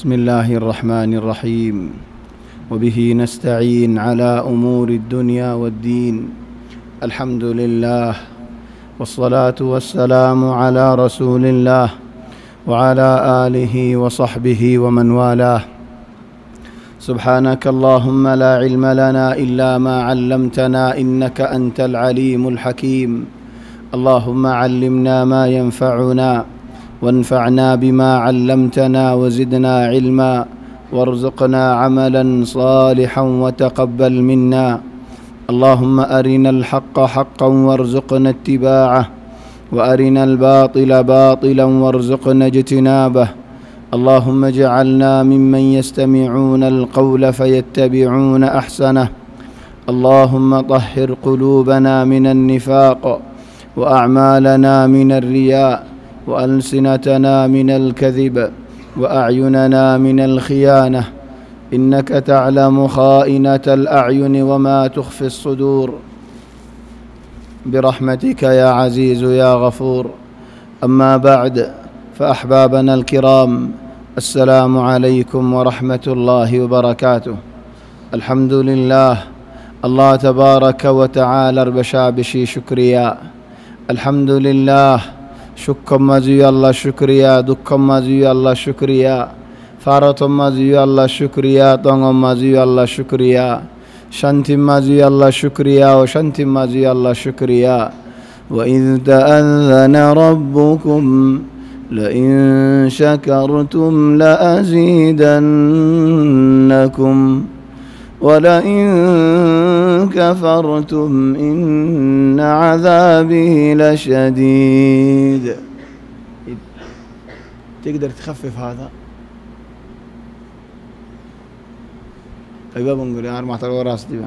بسم الله الرحمن الرحيم وبه نستعين على أمور الدنيا والدين الحمد لله والصلاة والسلام على رسول الله وعلى آله وصحبه ومن والاه سبحانك اللهم لا علم لنا إلا ما علمتنا إنك أنت العليم الحكيم اللهم علمنا ما ينفعنا وانفعنا بما علمتنا وزدنا علما وارزقنا عملا صالحا وتقبل منا اللهم أرنا الحق حقا وارزقنا اتباعه وأرنا الباطل باطلا وارزقنا اجتنابه اللهم اجعلنا ممن يستمعون القول فيتبعون أحسنه اللهم طهر قلوبنا من النفاق وأعمالنا من الرياء وألسنتنا من الكذب وأعيننا من الخيانة إنك تعلم خائنة الأعين وما تخفي الصدور برحمتك يا عزيز يا غفور أما بعد فأحبابنا الكرام السلام عليكم ورحمة الله وبركاته الحمد لله الله تبارك وتعالى بشابشي شكريا الحمد لله شكم مزي الله شكريا دكم مزي الله شكريا فارتم مزي الله شكريا طنم مزي الله شكريا شنتم مزي الله شكريا وشنتم مزي الله شكريا وإذ تأذن ربكم لئن شكرتم لأزيدنكم ولئن كفرتم إن عذابي لشديد. تقدر تخفف هذا؟ أيوة بنقول يا أرمى ترى راس دي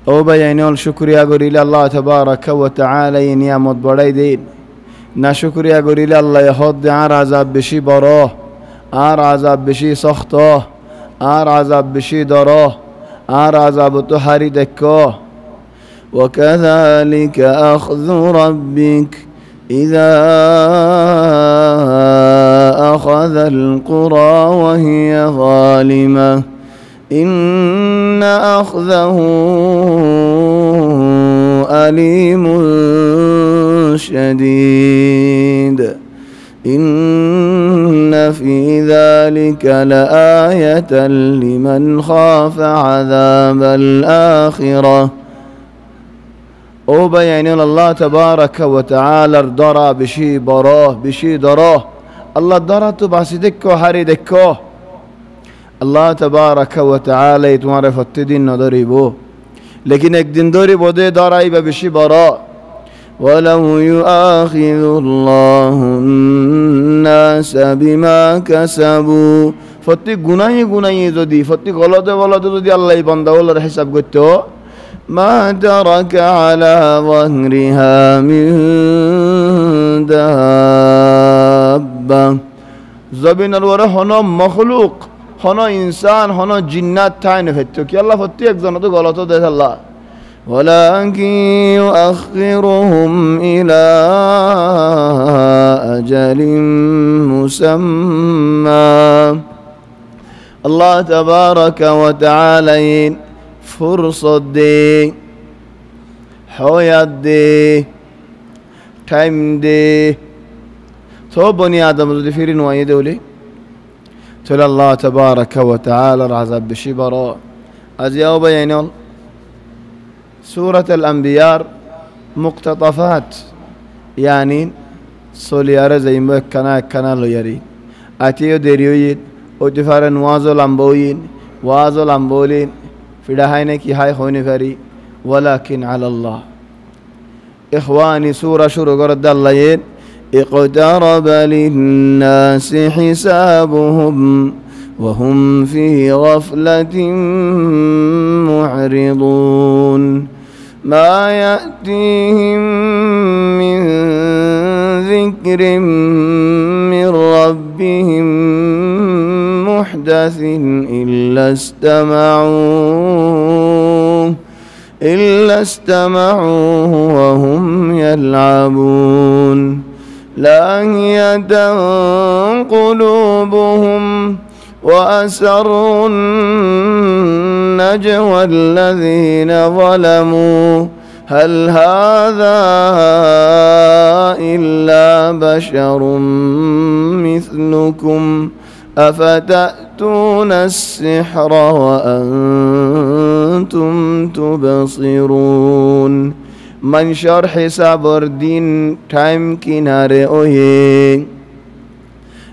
أو بيانول شكريا قولي الله تبارك وتعالى ينيامد بريدين نا شكريا قولي الله يهود عار عذاب بشي براه عار عذاب بشي سخطه عار عذاب بشي دراه عار عذاب تحري دكاه وكذلك أخذ ربك إذا أخذ القرى وهي ظالمة إن أخذه أليم شديد إن في ذلك لآية لمن خاف عذاب الآخرة أو بيان الله تبارك وتعالى درى بشي براه بشي دراه الله درى تبعسدك وحريدك الله تبارك وتعالى يتمعرف التدين ضريبه لكن اكدن ضريبه دي ضرائب بشي براه ولو يؤاخذ الله الناس بما كسبوا فتي غناي زدي فتي غلط زدي الله يبنده والله حساب قلته ما ترك على ظهرها من دابة زبين الورى هنا مخلوق هنا إنسان هنا جنات تاين فتوك يلا فتي اكزانو دو غلطو ده الله ولكن يؤخرهم إلى أجل مسمى الله تبارك وتعالى فرصة دي حياة دي تايم دي تو بني آدم زدفيرين وأي دولي تلا الله تبارك وتعالى العذاب بشبرا أزياء بيانيول سورة الأنبياء مقتطفات يعني سوليارة زي ما كنا لو يري أتيو ديريوين وتفارن وازو لامبوين وازو لامبولين في دهاينة كي هاي خوني فري ولكن على الله إخواني سورة شروع قرد الله اقترب للناس حسابهم وهم في غفلة معرضون ما يأتيهم من ذكر من ربهم محدث إلا استمعوه وهم يلعبون لاهية قلوبهم وأسروا النجوى الذين ظلموا هل هذا إلا بشر مثلكم أفتأتون السحر وأنتم تبصرون من شرح صبر دين تايم كناري اوهي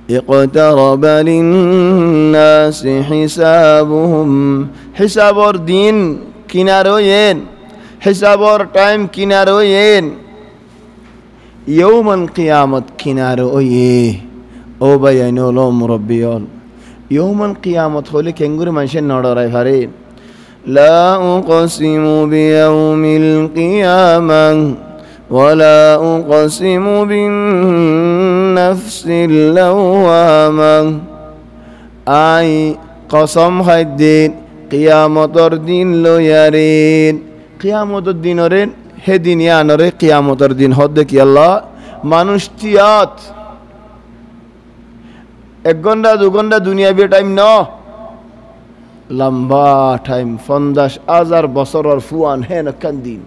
اقترب للناس حسابهم حساب الدين كناروين حساب time কিনারোয়েন يوم القيامة كنارويه او بيانول مربيول يوم القيامة خولي كنغوري منشن نورا فارين لا أقسم بيوم القيامة ولا أقسم بالنفس اللوامة أي قسم الدين قيامة الدين لو يرين قيامة الدين رين هدين يانري قيامة الدين هدك يلا মানুষটিয়াত এক ঘন্টা দু ঘন্টা দুনিয়া বি টাইম ন লম্বা টাইম 50,000 বছরের ফুয়ান হেন কান্দিন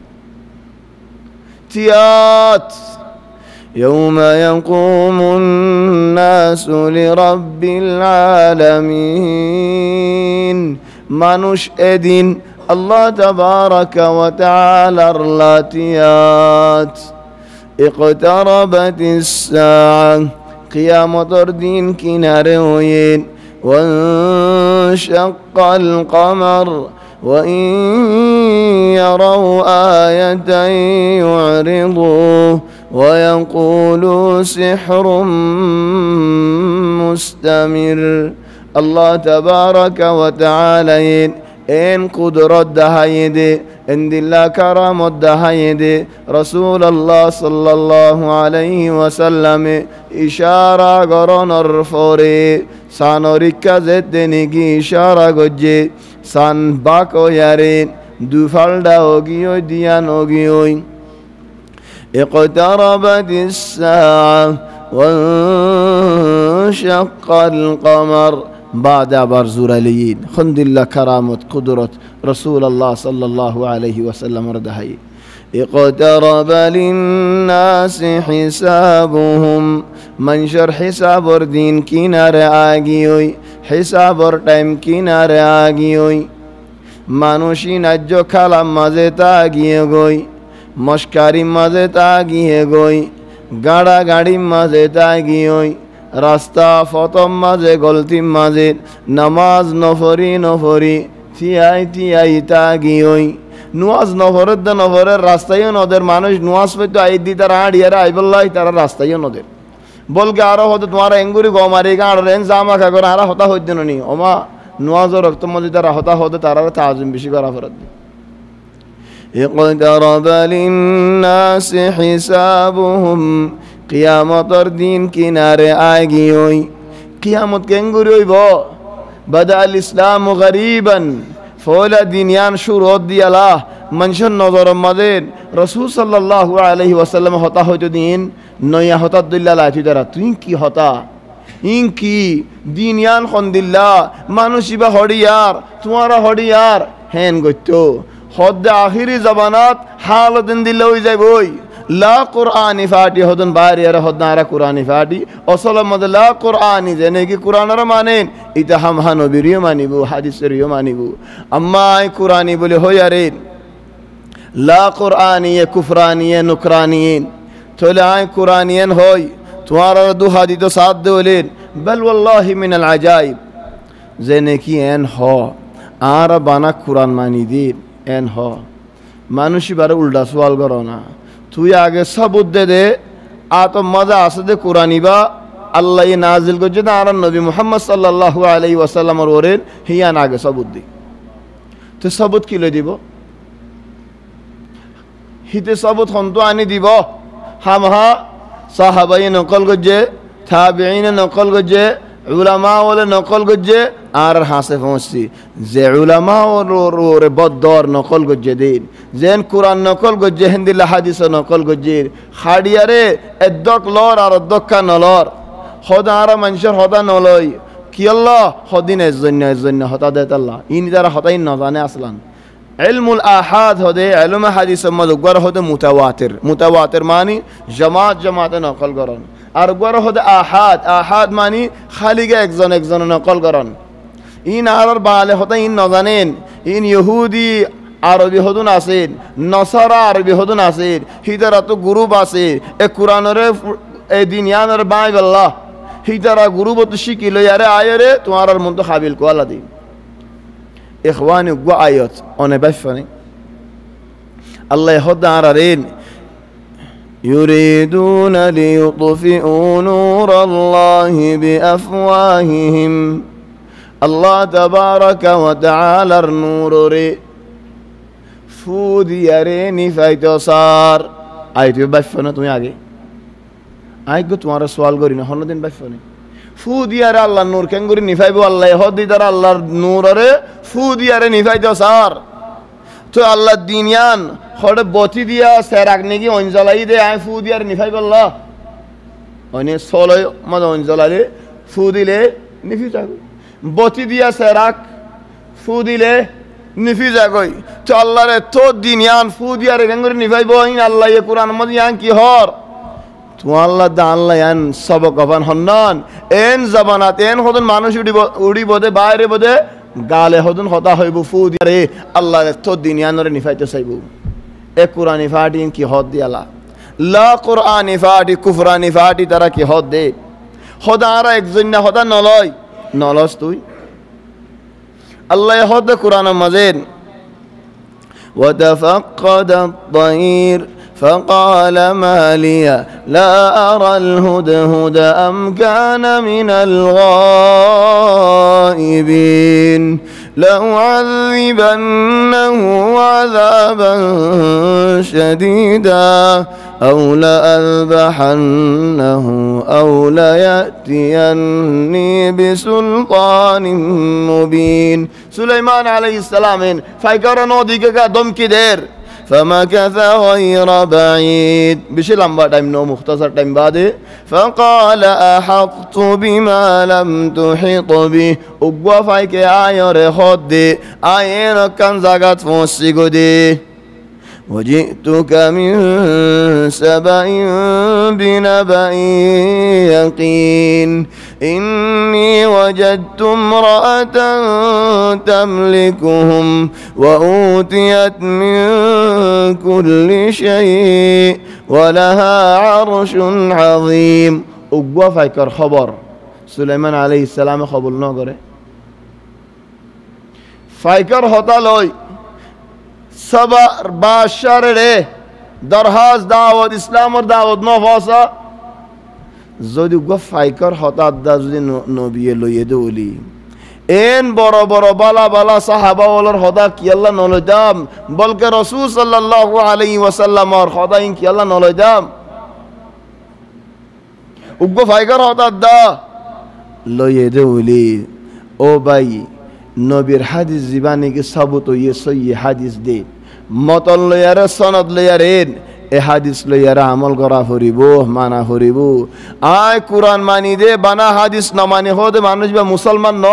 تيات يوم يقوم الناس لرب العالمين মানুষ এদিন আল্লাহ তাবারাকা ওয়া তাআলার লাতিয়াত اقتربت الساعة কিয়ামতের দিন কিনারে হইন وانشق القمر وإن يروا آية يعرضوا ويقولوا سحر مستمر الله تبارك وتعالى إن قدرت دهيدي إن الله كرامت دهيدي رسول الله صلى الله عليه وسلم إشارة قرن الرفوري سانوريكا زدنيكي إشارة قجي سان باكو يارين دوفالدا اوغيوي ديان اوغيوي اقتربت الساعة وانشق القمر بعد برزور ليين خند الله كرامة قدرة رسول الله صلى الله عليه وسلم ردهي اقترب للناس حسابهم منشر حساب الدين كنار آگيوي حساب টাইম কিনারে আগিওই মানুষই ন্যায্য খালাম মাঝে তাগিয়ে গই মস্কারি মাঝে তাগিয়ে গই গাড়া গাড়ি মাঝে তাগিওই রাস্তা ফতম মাঝে গলতি মাঝে নামাজ নফরি থিয়াই তাগিওই নুয়াজ নফরের রাস্তায়ও নদের মানুষ নুয়াজ পেতো আইদি তারা আড়িয়ারা আইবল্লাহ তারা রাস্তায়ও নদের বলকে আরো হতো তোমার এঙ্গুরি গমারি গাড় রেন জামা খাগর আরা হতা হইতেন নি ওমা নুয়াজ রক্ত মধ্যে তারা হতা হতে তারা তাজিম বেশি করা ফরত اقترب للناس حسابهم কিয়ামতের দিন কিনারে আগিওই কিয়ামত কেঙ্গুরি হইব বাদাল ইসলাম গরিবান ফওলা দিনিয়ান শুরুত দিয়ালা মানুষের নজর মাদের রাসূল সাল্লাল্লাহু আলাইহি ওয়াসাল্লাম হতা হইতো দিন নয়া হতা দিল্লা লাইতি তারা তুই কি হতা ইনকি দিনিয়ান খন্দিল্লা মানুষিবা হড়িয়ার তোমারা হড়িয়ার হেন গইতো হদ আখিরি জবানাত হালদিন দিল্লা হই যাইবই লা কুরআনি ফাটি হদন বারিয়ার হদনারা কুরআনি ফাটি অসল মদ লা কুরআনি জেনে কি কুরআনর মানেন ইতা হাম নবীরিও মানিবু হাদিসেরিও মানিবু আম্মা আই কুরআনি বলে হইয়ারে লা কুরআনিয়ে কুফরানিয়ে নুকরানিয়ে তোলে আই কুরআনিয়েন হই তোমার দু হাদিস সাথ দেলেন বল ওয়াল্লাহি মিনাল আজাইব জেনে কি এন হ আর বানা কুরআন মানি দিন এন হ মানুষই বারে উল্টা সওয়াল করো না তুই আগে সাবুত দে আত মজা আছে দে কুরআনিবা আল্লাহ নাজিল করছে আর নবী মুহাম্মদ সাল্লাল্লাহু আলাইহি ওয়াসাল্লামের ওরেন হিয়ান আগে সাবুত দি তো সাবুত কি লই দিব হিতে সাবুত হন্ত আনি দিব হামহা সাহাবায়ে নকল করছে তাবিঈন নকল করছে উলামা ওলে নকল করছে আর হাসে পৌঁছছি যে উলামা ওর বদর নকল গজ্জে দিন যেন কোরআন নকল গজ্জে হিন্দিল্লা হাদিস নকল গজ্জির হাড়িয়ারে এদ্দক লর আর অধ্যক্ষা নলর হদা আর মানুষের হদা নলয় কি আল্লাহ হদিন এজন্য হতা দেত আল্লাহ ইনি যারা হতাই নজানে আসলান ইলমুল আহাদ হদে ইলম হাদিস মদগর হদে মুতাওয়াতির মানি জামাতে নকল করন আর গর হদে আহাদ মানি খালিগে একজন নকল করন ইন আর বালে হতা ইন নজানেন ইন ইহুদি আরবি হদুন আছেন নসারা আরবি হদুন আছেন হিতারা তো গ্রুপ আছে এ কোরআনরে এ দিনিয়ানের বাই আল্লাহ হিতারা গ্রুপ তো শিখিল আরে আয়রে তোমার আর মন তো খাবিল কোয়ালা দিন ইখওয়ানি গো আয়াত অনে বাইফানি আল্লাহ হদা আরারেন يريدون ليطفئوا نور الله بأفواههم الله تبارك وتعالى النور ري فود يريني فايتوسار আইতে বাইফানা তুমি আগে আইগো তোমার সওয়াল করি না হনদিন বাইফানি ফু দিয়ারে আল্লাহর নূর কেন করি নিফাইবো আল্লাহ হদি দ্বারা আল্লাহর নূরে ফু দিয়ারে নিফাইতোসার তো আল্লাহ দিনিয়ান হড়ে বতি দিয়া সেরাক নেকি অঞ্জলাই দে আই ফু দিয়ারে নিফাইবল্লাহ অনে সলয় মদ অঞ্জলালে ফু দিলে নিফি যাগো বতি দিয়া সেরাক ফু দিলে নিফি যাগই তো আল্লাহরে তো দিনিয়ান ফু দিয়ারে কেন করি নিফাইবো ইন আল্লাহ এ কুরআন মদ ইয়ান কি হর তো আল্লাহ দা আল্লাহ ইয়ান সবক আবান হন্নান এন জামানাত এন হদন মানুষ উড়ি বদে বাইরে বদে গালে হদন হতা হইব ফু দিয়ারে আল্লাহ তো দিনিয়ানরে নিফাইতে চাইব এ কুরআনি ফাটি কি হদ দিয়ালা লা কুরআনি ফাটি কুফরানি ফাটি তারা কি হদ দে হদা আর একজন না হদা নলস তুই আল্লাহ হদ কুরআন মাজিদ وتفقد الطير فقال ما لي لا أرى الهدهد أم كان من الغائبين لأعذبنه عذابا شديدا أو لأذبحنه أو ليأتيني بسلطان مبين سليمان عليه السلام فايكرنو ديكا دمكي دير فمكث غير بعيد بشي لمبا تايم نو مختصر تايم بعد فقال أحطت بما لم تحط به أقوى فايك آير خد آير كان زاقت فوسيقو دي وجئتك من سبأ بنبأ يقين إني وجدت امرأة تملكهم وأوتيت من كل شيء ولها عرش عظيم أقوى فايكر خبر سليمان عليه السلام خبر نقره فايكر هطالوي সবার বাদশারে দরহাজ দাওয়াত ইসলামের দাওয়াত নফাসা যদি গফাইকর হঠাৎ দা যদি নবী লইয়ে দৌলি এন বড় বড় বালা সাহাবা ওলর হদা কি আল্লাহ নলইদাম বলকে রাসূল সাল্লাল্লাহু আলাইহি ওয়াসাল্লামর হদা ইন কি আল্লাহ নলইদাম গফাইকর হঠাৎ দা লইয়ে দৌলি ও ভাই নবীর হাদিস জীবানী কি সাবুত ইয়ে সহি হাদিস দে মতন লয়ারে সনদ লয়ারেন এ হাদিস লয়ারে আমল করা হরিব মানা হরিব আয় কুরআন মানি দে বানা হাদিস না মানি হদে মানুষ বা মুসলমান ন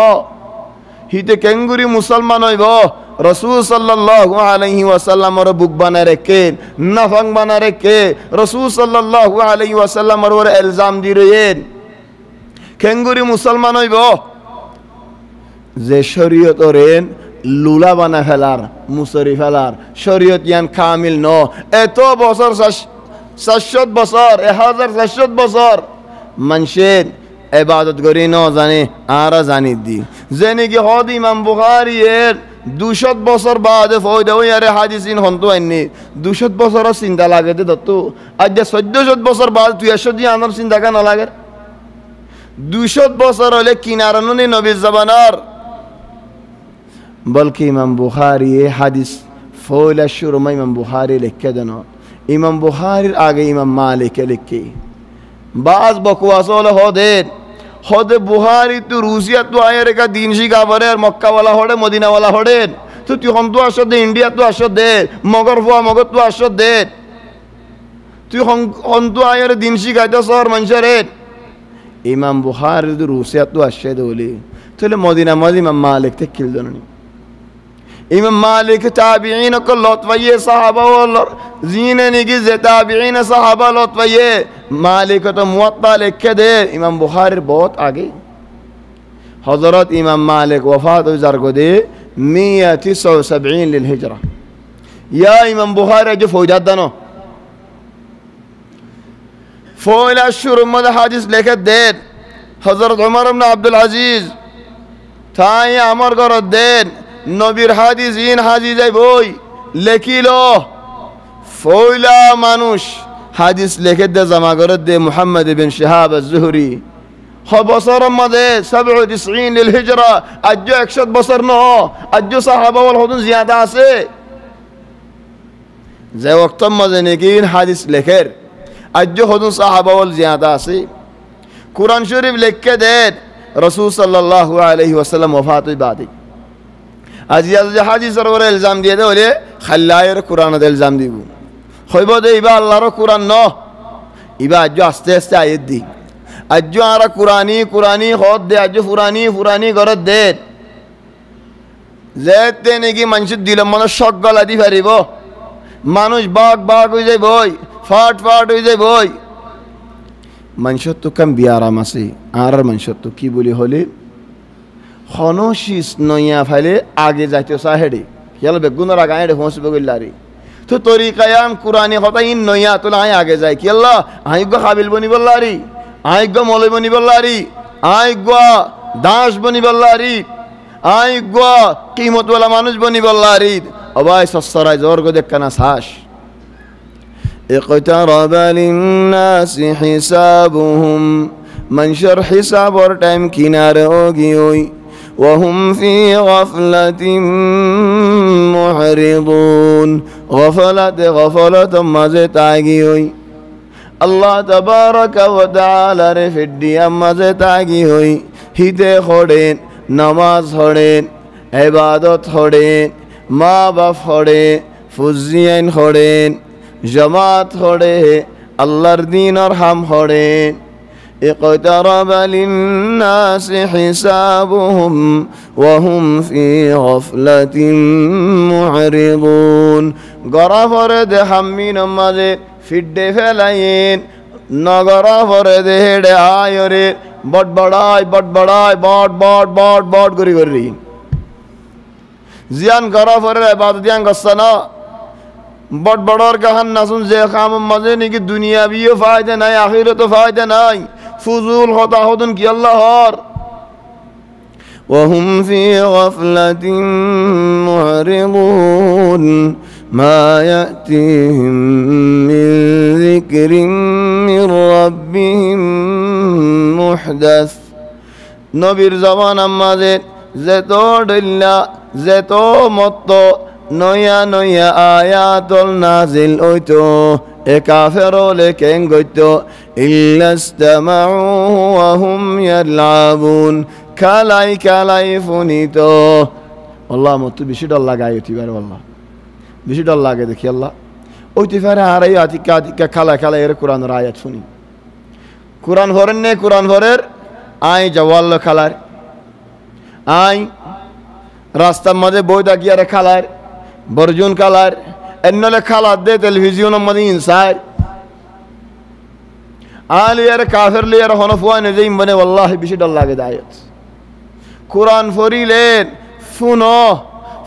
হিতে কেঙ্গুরি মুসলমান হইব রাসূল সাল্লাল্লাহু আলাইহি ওয়াসাল্লামর বুক বানায় রেখে নাফাং বানায় রেখে রাসূল সাল্লাল্লাহু আলাইহি ওয়াসাল্লামর ওর ইলজাম দিরেন কেঙ্গুরি মুসলমান হইব যে শরীয়ত ওরেন লুলা বানা ফেলার মুসরি ফেলার শরীয়ত ইয়ান কামিল ন এত বছর 700 বছর 1400 বছর মানুষের ইবাদত করি ন জানে আর জানি দি জেনে কি হদ ইমাম বুখারী এর 200 বছর বাদে ফয়দা ওই আরে হাদিসিন হন্ত আইনি 200 বছর চিন্তা লাগে দে তো আজ 1400 বছর বাদ তুই এসো দি আনার চিন্তা কেন লাগে 200 বছর হলে কিনারানুনি নবীর জবানার বলকি ইমাম বুখারী হাদিস ফয়লা শুরু মা ইমাম বুখারী লিখে দেন ইমাম বুখারীর আগে ইমাম মালিক লিখে বাজ বকওয়াস হলে হদে বুহারি তু রুসিয়া তু আয়ের কা দিন শিখা পরে আর মক্কাওয়ালা হড়ে মদিনাওয়ালা হড়েন তো তুই হন তু আসো দে ইন্ডিয়া তু আসো দে মগর ফুয়া মগর তু আসো দে তুই হন তু আয়ের দিন শিখাইতে সর মানুষের ইমাম বুহারি তু রুসিয়া তু আসে দে বলি তাহলে মদিনা ইমাম মালিক থেকে কিল জননি ইমাম মালিক তাবিঈন কো লতওয়ায়ে সাহাবা ওল জিনে নিগি যে তাবিঈন সাহাবা লতওয়ায়ে মালিক তো মুওয়াত্তা লিখে দে ইমাম বুখারীর বহুত আগে হযরত ইমাম মালিক ওফাত হইজার গো দে 179 লিল হিজরা ইয়া ইমাম বুখারী যে ফয়দা দানো ফয়লা শুরু মধ্যে হাদিস লিখে দেন হযরত ওমর ইবনে আব্দুল আজিজ তাই আমার ঘর দেন নবীর হাদিস ইন হাজি যাই বই লেখিল ফয়লা মানুষ হাদিস লেখে দে জমা করে দে মুহাম্মদ ইবনে শিহাব আজ-জুহরি বছর মধ্যে 97 লিল হিজরা আজ 100 বছর ন আজ সাহাবা ওয়াল হুদুন জিয়াদা আছে যে ওয়াক্ত মধ্যে নাকি হাদিস লেখের আজ হুদুন সাহাবা ওয়াল জিয়াদা আছে কুরআন শরীফ লিখে দেন রাসূল সাল্লাল্লাহু আলাইহি ওয়াসাল্লাম ওফাত বাদে আজ হাদিসের উপরে ইলজাম দিয়ে দে বলে খাল্লায়ের কোরআনের ইলজাম দিব হইব দে ইবা আল্লাহর কোরআন ন ইবা আজ আস্তে আস্তে আয়াত দি আজ আর কোরআনি হদ দে আজ পুরানি গরত দে যেতে নাকি মানুষ দিল মনে শক গলা দি পারিব মানুষ বাগ হয়ে যায় বই ফাট হয়ে যায় বই মানুষের তো কাম বিয়ারাম আছে আর মানুষের তো কি বলি হলে হনশিস নইয়া ফাইলে আগে যাইতে সাহেডে খেয়াল বেগুনের আগে আয় হোঁস বেগুল্লারি তো তরিকায়ান কুরানি কথা ইন নইয়া তোলে আয় আগে যাই কি আল্লাহ আইগ কাবিল বনি বললারি আইগ মলয় বনি বললারি আইগ দাস বনি বললারি আইগ কিমতওয়ালা মানুষ বনি বললারি অবাই সসরাই জোর গো দেখকানা শ্বাস اقترب للناس حسابهم منشر حساب اور ٹائم کنارے ہوگی ہوئی وهم في غفلة معرضون غفلت مزے تاگی ہوئی اللہ تبارک و تعالی رے فڈیا مزے تاگی ہوئی ہیتے خوڑین نماز خوڑین عبادت خوڑین ماں باپ خوڑین فزین خوڑین جماعت خوڑے اللہر دین اور ہم خوڑین اقترب للناس حسابهم وهم في غفلة معرضون غرافر دے ہمین مزے فڈے فیلائین نغرافر دے ہیڑے آئیورے بڑ بڑ گری زیان غرافر عبادت دیان گسنا بڑ بڑور کہن نسن زی خام مزے نہیں کہ دنیا بھی فائدہ نہیں آخرت فائدہ نہیں فضول ہوتا خودن کی اللہ اور وهم في غفلة معرضون ما يأتيهم من ذكر من ربهم محدث নবীর জবান আমাদের যেতো ডল্লা যেতো মতো নয়া আয়াতল নাজিল হইতো এ কাফেরলে কেন গইতো ইল্লাস্তামাউহু ওয়া হুম ইয়ালআবুন কালাই ফুনিতো আল্লাহ মত বেশি ডর লাগাই হইতিবার আল্লাহ বেশি ডর লাগে দেখি আল্লাহ ওইতে পারে আর এই আতিকা খালা এর কোরআনের আয়াত শুনি কোরআন ভরেন নে কোরআন ভরের আই জওয়াল খালার আই রাস্তার মধ্যে বই দাগিয়ারে খালার বর্জুন কালার এনলে খালার দে টেলিভিশনের মধ্যে ইনসাইড আলিয়ার কাফের লিয়ার হনফুয়া নেজেই মনে ওয়াল্লাহি বেশি ডর লাগে দায়াত কোরআন ফরিলেন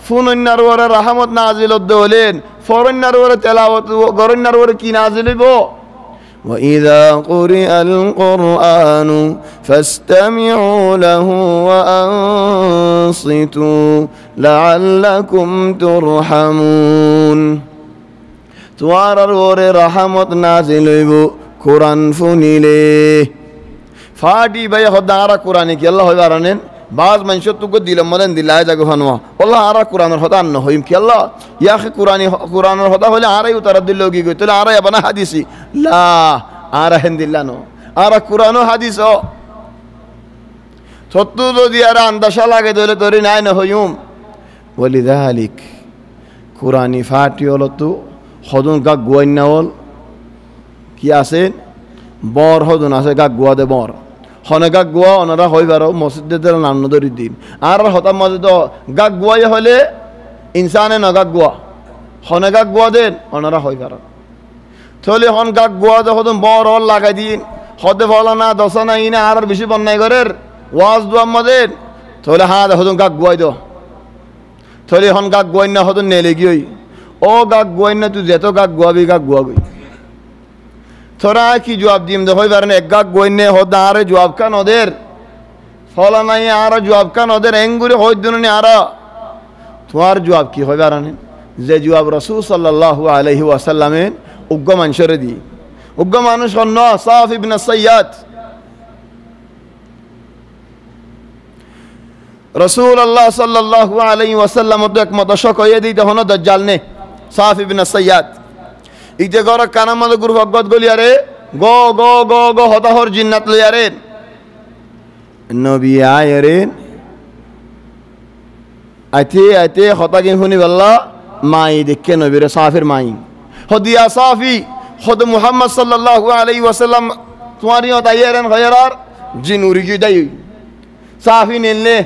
ফুনন্নার ওরে রাহমত নাজিল হলেন ফরন্নার ওরে তেলাওয়াত গরন্নার ওরে কি নাজিল হইব وإذا قرئ القرآن فاستمعوا له وأنصتوا لعلكم ترحمون توارر ورے رحمت نازل ہو قرآن فنیلے فاٹی بھائی خدا آرہ قرآن کی اللہ ہوئی بارانین بعض منشد تو کو دیلم مدن دلائے جاگو فنوا واللہ آرہ قرآن خدا نہ ہوئیم کی اللہ یا اخی قرآن خدا ہوئے آرہ ہی اترد دل لوگی گئی تلے آرہ یا بنا حدیثی لا آرہ ہندلہ نو آرہ قرآن و حدیث ہو সত্য যদি আর আন্দাসা লাগে ধরে ধরে নাই না হইম বলি দালিক কোরআনি ফাটি হল তো হদন গা গুয়াইনা হল কি আছে বর হদন আছে গা গুয়া দে বর হনে গা গুয়া ওনারা হইবার মসজিদের নাম ধরি দিন আর হতার মাঝে তো গা গুয়াই হলে ইনসানে না গা গুয়া হনে গা গুয়া দেন ওনারা হইবার তাহলে হন গা গুয়া দে হদন বর হল লাগাই দিন হতে ফলা না দশা না ইনা আর বেশি বন্যায় করের ওয়াজ দু আমাদের তাহলে হ্যাঁ হদন গা গুয়াই দো তাহলে হন গা গুয়াই না হদন নেলে গিয়ে ও গা গুয়াই না তুই যেত গা গুয়াবি গা গুয়াবি তোরা কি জবাব দিম দে হইবার না এক গা গুয়াই নে হদ আর জবাব কান ওদের ফলা নাই আর জবাব কান ওদের এঙ্গুরে হই দিন আর তোমার জবাব কি হইবার না যে জবাব রাসূল সাল্লাল্লাহু আলাইহি ওয়াসাল্লামের উগ্র মানুষরে দি উগ্র মানুষ অন্য সাফ ইবনে সাইয়াদ রসুল আল্লাহ সাল্লাল্লাহু আলাইহি ওয়াসাল্লাম তো একমত শকয়ে দিতে হন দাজ্জাল নে সাফ ইবনে সাইয়াদ ইতে গর কানামদ গুরু ভগত গলিয়ারে গো গো গো গো হতাহর জিন্নাত লইয়ারে নবী আয়রে আইতে আইতে হতাকিন শুনি বল্লা মাই দেখে নবীরে সাফির মাই হদিয়া সাফি খোদ মুহাম্মদ সাল্লাল্লাহু আলাইহি ওয়াসাল্লাম তোমারি তাইয়ারেন খয়রার জিন উড়ি গই দাই সাফি নেলে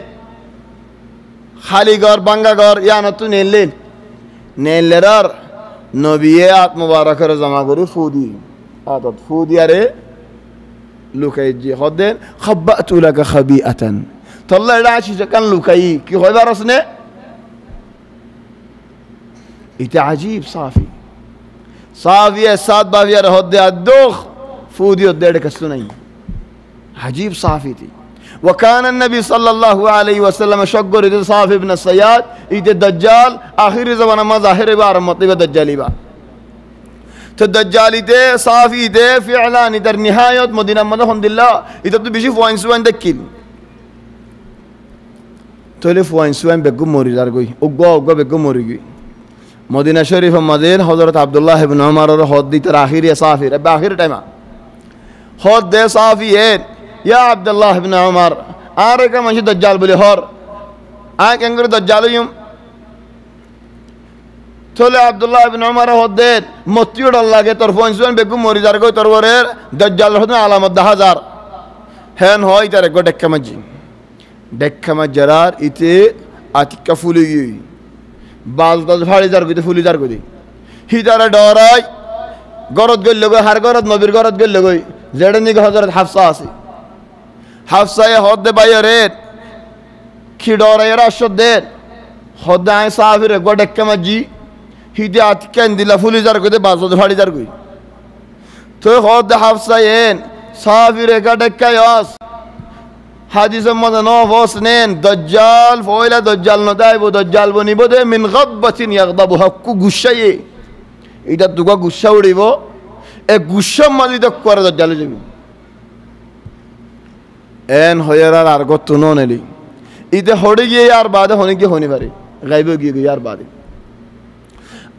খালি ঘর বাঙ্গা ঘর ইয়ান তু নেলেন নেলেরার নবিয়ে আত্মবারকের জমা করি ফুদি আতত ফুদিয়ারে লুকাই জি হদেন খাব্বাতু লাকা খাবিআতান তল্লা এটা আছি কান লুকাই কি হইবার আসনে এটা আজীব সাফি সাফিয়ে সাত বাবিয়ার হদে আদুখ ফুদিও দেড় কসু নাই আজীব সাফি থি وكان النبي صلى الله عليه وسلم شجر صاف ابن الصياد إيد الدجال آخر زمان ما ظاهر بار مطيب الدجالي با تدجالي ده صافي ده فعلان در نهاية مدينة مدى الحمد لله إذا تو بيشي فوين سوين دكين تولي فوين سوين بگو موري دار گوي اگوا بگو موري گوي مدينة شريف مدين حضرت عبد الله بن عمر اور خود دي تر آخر يا صافي رب آخر ٹائم خود ده صافي ہے يا عبد الله بن عمر آرك ماشي دجال بلي هور آك انگر دجال يوم تولي عبد الله بن عمر هدين متيور الله کے طرفون سوان بگو موری دار کو ترورر دجال ہدن علامت 10000 ہن ہوئی تارے کو ڈکا مجرار ایتے آتی کفولی گئی باز دل پھاڑی دار کو تے فولی دار کو دی ہی دار ڈورائی گرد گل لگو ہر گرد نبیر گرد گل لگوئی زیڑنی کو حضرت حفصہ آسی حفصہ ہود دے بایرین کی ڈورائی راشد دین خود آئیں صافر گو ڈکا مجی ہی دے آتی کین دل فولی دار کو دے باز دل پھاڑی دار کوئی تو خود دے حفصہ این صافر گو ڈکا یاس حدیث مدنوف وسنين دجال فويلا دجال ندايب دجال بني بده من غضبة يغضبها كو غشاي إذا تقول غشاوري بو غشا ما دي تكوار دجال جمي إن هيرا أرغو تنون لي إذا هودي يار بعد هوني كي هوني باري غيبو كي يار بعد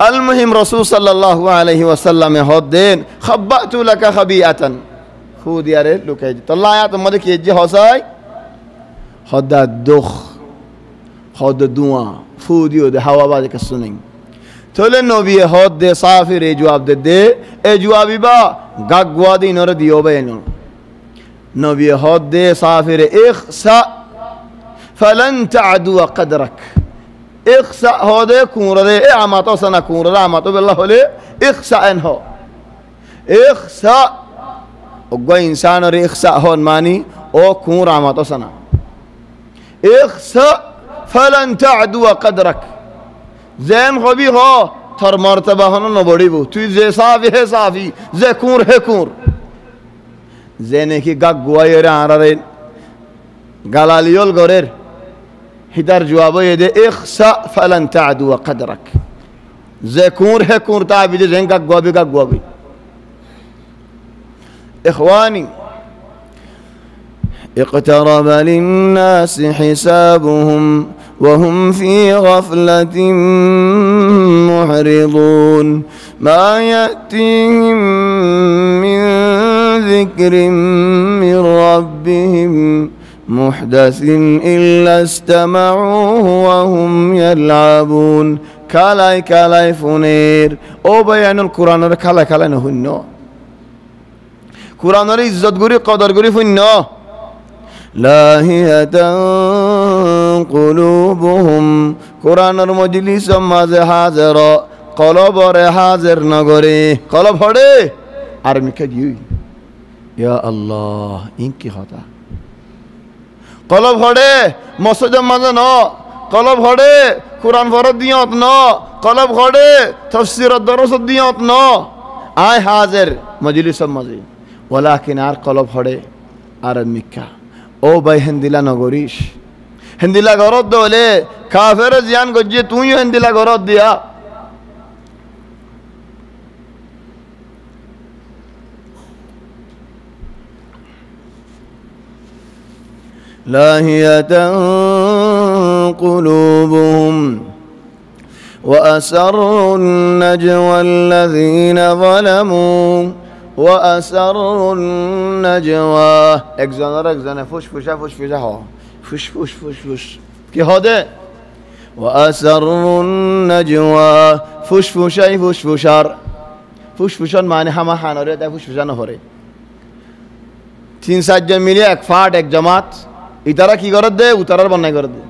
المهم رسول صلى الله عليه وسلم هدين خبأت لك خبيئة خود ياري لوكاي طلع يا تمدك يجي حساي خود دخ خود دعا فودیو ده هوا باز کسونین توله نبی خود ده صافر جواب ده جوابی با گاگوادی نور دیو بینو نبی خود ده صافر اخسا فلن تعدو قدرك اخسا هذا كورة اعماتو سنا كورة اعماتو بالله له اخسا انه اخسا وقوي انسان اور اخسا هون مانی او كورة اعماتو سنا اخسأ فلن تعدو قدرك زين خبي هو تر مرتبه هنو نبڑی بو تو زي صافي ہے صافي زي كور ہے كور زينه کی گگ گوائر آرارين گلالیول گورر هدر جوابو يده اخسأ فلن تعدو قدرك زي كور ہے كور تابي زين گگ گوابي اخواني اقترب للناس حسابهم وهم في غفلة معرضون ما يأتيهم من ذكر من ربهم محدث إلا استمعوه وهم يلعبون كالاي كالاي فونير أو بيان القرآن كالا كالا نهنو قرآن عزت غري قدر غري فنو لاهية قلوبهم قرآن مجلس مازه حاضر قلب حاضر نغري قلب هده আরমিকা দিই ইয়া আল্লাহ ইনকি কথা কলব হড়ে মসজিদের মাঝে ন কলব হড়ে কুরআন ফরদ দিয়ত ন কলব হড়ে তাফসীরত দরসত দিয়ত ন আয় হাজির মজলিসের মাঝে ওয়ালাকিন আর কলব হড়ে আরমিকা ও ভাই হিন্দিলা নগরীশ হিন্দিলা গরদ দলে কাফের জিয়ান গজ্জে তুইও হিন্দিলা গরদ দিয়া لاهية قلوبهم وأسروا النجوى الذين ظلموا وأسروا النجوى اكزانا فش ها فش كي هذا وأسروا النجوى فشار معنی همه حناره ده فشفشان هره 3-4 জন মিলে এক ফাট এক জামাত ইতারা কি করে দে উতারার বন্যায় করে দে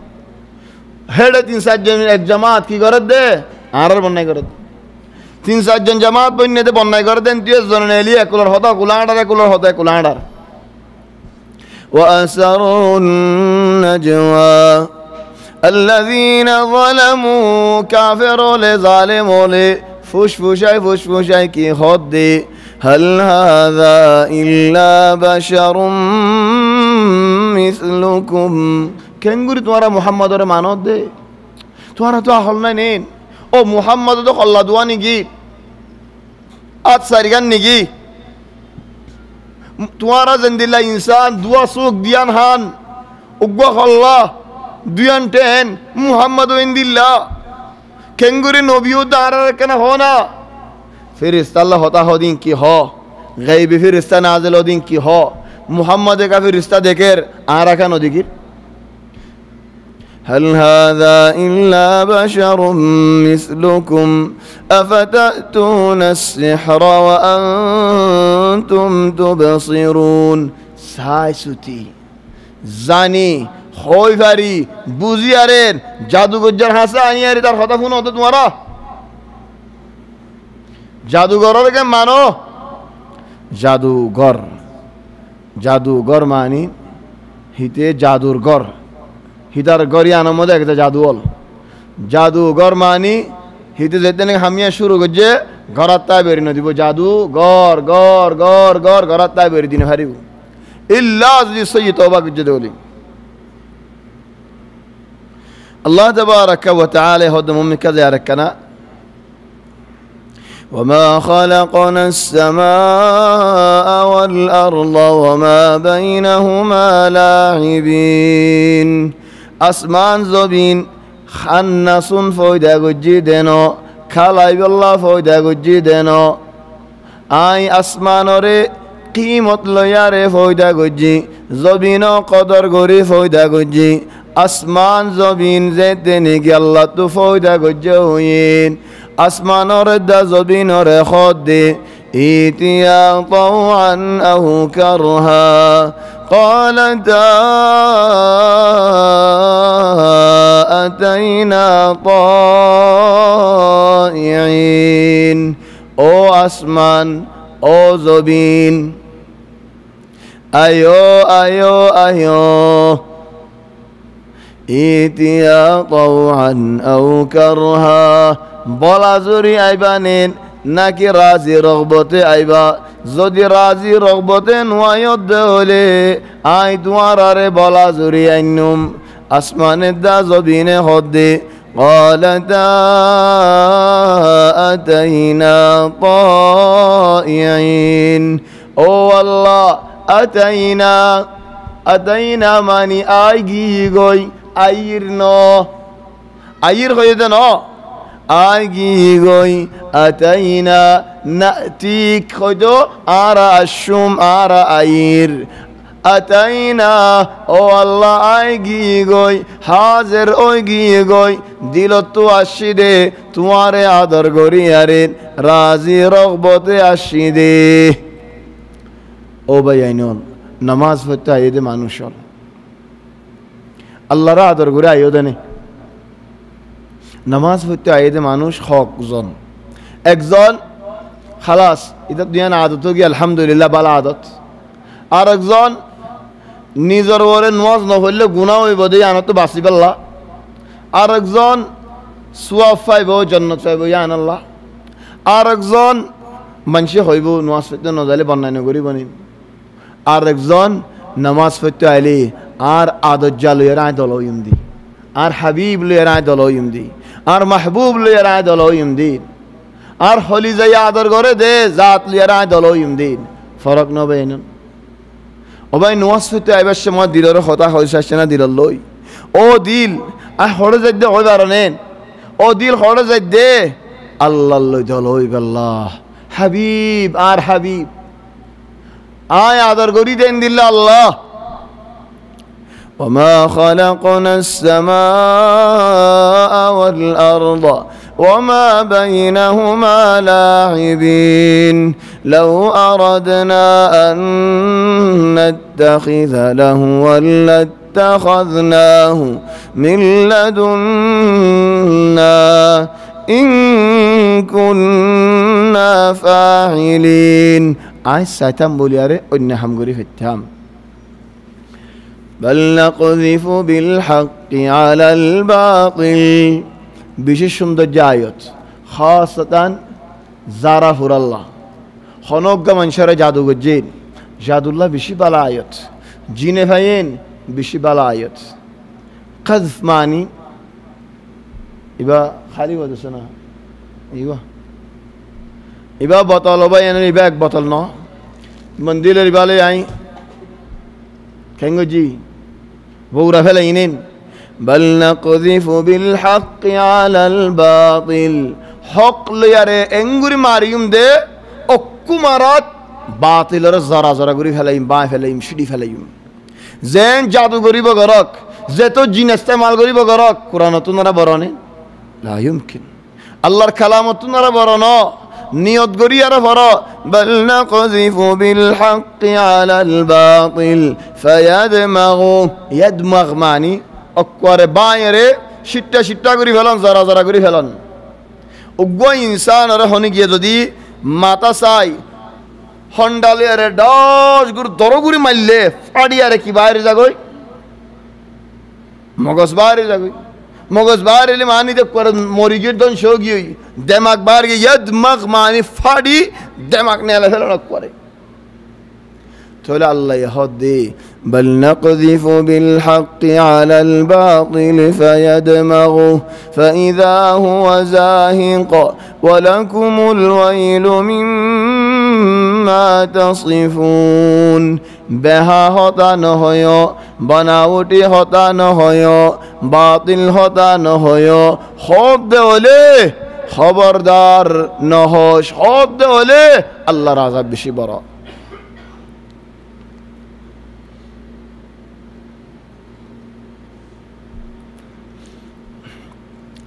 হেডে 3-4 জন এক জামাত কি করে দে আরার বন্যায় করে দে 3-4 জন জামাত বন্যাতে বন্যায় করে দেন 30 জন এলি একুলার হতা কুলাড়ার একুলার হতা কুলাড়ার وأسروا النجوى الذين ظلموا كافروا لظالموا فشفشاي কি হদ দে هل هذا إلا بشر مثلكم কেঙ্গুরি তোমারা মুহাম্মদরে মানত দে তোমারা তো হল না নেন ও মুহাম্মদ তো আল্লাহ দুয়া নিগি আজ সারিগান নিগি তোমারা জিন্দিল্লা ইনসান দুয়া সুখ দিয়ান হান উগ্গা আল্লাহ দুয়ান টেন মুহাম্মদ ইনদিল্লা কেঙ্গুরি নবীও দাঁড়ার কেন হনা ফেরিস্তা আল্লাহ হতা হদিন কি হ গাইবি ফেরিস্তা নাজিল হদিন কি হ মুহাম্মদ কা ফেরিস্তা দেখের আর কেন দিকির هل هذا إلا بشر مثلكم أفتأتون السحر وأنتم تبصرون সাইসুতি জানি হইভারি বুঝিয়ারেন জাদুগজ্জার হাসা আনিয়ারি তার কথা শুনো তো তোমারা জাদুঘরের কে মানো জাদুঘর মানি হিতে জাদুর ঘর হিতার গড়ি আনার মধ্যে একটা জাদু হল জাদুঘর মানি হিতে যেতে নাকি হামিয়া শুরু করছে ঘরাত তাই বেরি না দিব জাদু গর গর গর গর ঘরাত তাই বেরি দিনে হারিব ইল্লা যদি সই তওবা করছে দেবলি আল্লাহ তাবারাকা ওয়া তাআলা হদ মুমিন কাজে আরেকনা وما خلقنا السماء والأرض وما بينهما لاعبين আসমান জমিন খান্নাসুন ফয়দা গজ্জি দেন খালাই বল্লা ফয়দা গজ্জি দেন আই আসমানরে কিমত লয়ারে ফয়দা গজ্জি জমিন কদর গরি ফয়দা গজ্জি আসমান জমিন যেতে নাকি আল্লাহ তো ফয়দা গজ্জে হইন আসমানর দা জমিনর খদে ইতিয়া তাওআন আও কারহা قالتا أتينا طائعين ও আসমান ও জমিন আয়ো আয়ো আয়ো ইতিয়া তাওআন আও কারহা বলা জুরি আইবানেন নাকি রাজি রগবতে আইবা যদি রাজি রগবতে নোয়ায়ত হলে আই তোমার আরে বলা জুরি আইনুম আসমানের দা জবিনে হদে قالتا أتينا طائعين ও আল্লাহ আতাইনা মানি আই গি গই আইর ন আইর হইতে ন আই গি গই আতাইনা নাতিক হইতো আরা আশুম আরা আইর আতাইনা ও আল্লাহ আই গিয়ে গই হাজের ওই গিয়ে গই দিল তো আসি দে তোমারে আদর করি আরে রাজি রগবতে আসি দে ও ভাই আইনন নামাজ পড়তে আইদে মানুষ আল্লাহর আদর করে আইও দেনে নামাজ পড়তে আইদে মানুষ হকজন একজন খালাস এটা দুনিয়ার আদত গিয়ে আলহামদুলিল্লাহ বালা আদত আর একজন নিজের ওরে নামাজ না পড়লে গুনাহ হইব দিয়ে আনত বাঁচি পাল্লা আর একজন সোয়াব পাইব জান্নাত পাইব ইয়ান আল্লাহ আর একজন মানুষে হইব নামাজ পড়তে না যাইলে বন্যায় করিব নি আর একজন নামাজ পড়তে আইলে আর আদত জালুয়ের আয় দলইম দি আর হাবিব লুয়ের আয় দলইম দি আর মাহবুব লুয়ের আয় দলইম দি আর হলি যাই আদর করে দে জাত লুয়ের আয় দলইম দি ফরক নবে এন ও ভাই নামাজ পড়তে আইবার সময় দিলর কথা হইছে না দিল লই ও দিল আর হড়ে যাই দে হইবার নেন ও দিল হড়ে যাই দে আল্লাহ লই দলই আল্লাহ হাবিব আর হাবিব আয় আদর করি দেন দিল আল্লাহ وما خلقنا السماء والأرض وما بينهما لاعبين لو أردنا أن نتخذ لهوا لاتخذناه من لدنا إن كنا فاعلين عايز ساتم بولياري أن حمغري في التام بل نقذف بالحق على الباطل বিশেষ সৌন্দর্য আয়ত খাসাতান জারা ফুরাল্লাহ হনজ্ঞা মানুষেরা জাদু গজ্জেন জাদুল্লাহ বেশি বালা আয়ত জিনে ভাইয়েন বেশি বালা আয়ত কাযফ মানি ইবা খালি বলছে না ইবা বোতল বা এনে ইবা এক বোতল ন মন্দিরের ইবালে আই কেঙ্গজি বউরা ফেলে ইনেন بل نقذف بالحق على الباطل حق লিয়ারে এঙ্গুরি মারিম দে অক্কু মারাত বাতিলের জরা জরা করি ফেলাইম বা ফেলাইম সিডি ফেলাইম যেন জাদু করিব গরক যে তো জিন ইস্তেমাল করিব গরক কোরআন তুনারা বরনে লা ইউমকিন আল্লাহর কালাম তুনারা বরন নিয়ত করি আর বর بل نقذف بالحق على الباطل فيدمغ يدمغ মানে অক্করে বাঁয়েরে সিট্টা সিট্টা করে ফেলন জরা জরা করে ফেলন উগ্র ইনসান আর হনি গিয়ে যদি মাথা চাই হন্ডালে আরে 10 গুর দরগুরি মারলে ফাড়ি আরে কি বাইরে যাগই মগজ বাইরে যাগই মগজ বাইরে এলে মানি দেখ করে মরি গিয়ে দন শোগি দেমাগ বাইরে গিয়ে ইয়াদমাগ মানি ফাড়ি দেমাগ নেলে ফেলন করে তাহলে আল্লাহ ইহদ দে بل نقذف بالحق على الباطل فيدمغه فإذا هو زاهق ولكم الويل مما تصفون বেহা হতা নহয় বানাউটি হতা নহয় বাতিল হতা নহয় শব্দ হলে খবরদার নহস শব্দ হলে আল্লাহর আযাব বেশি বড়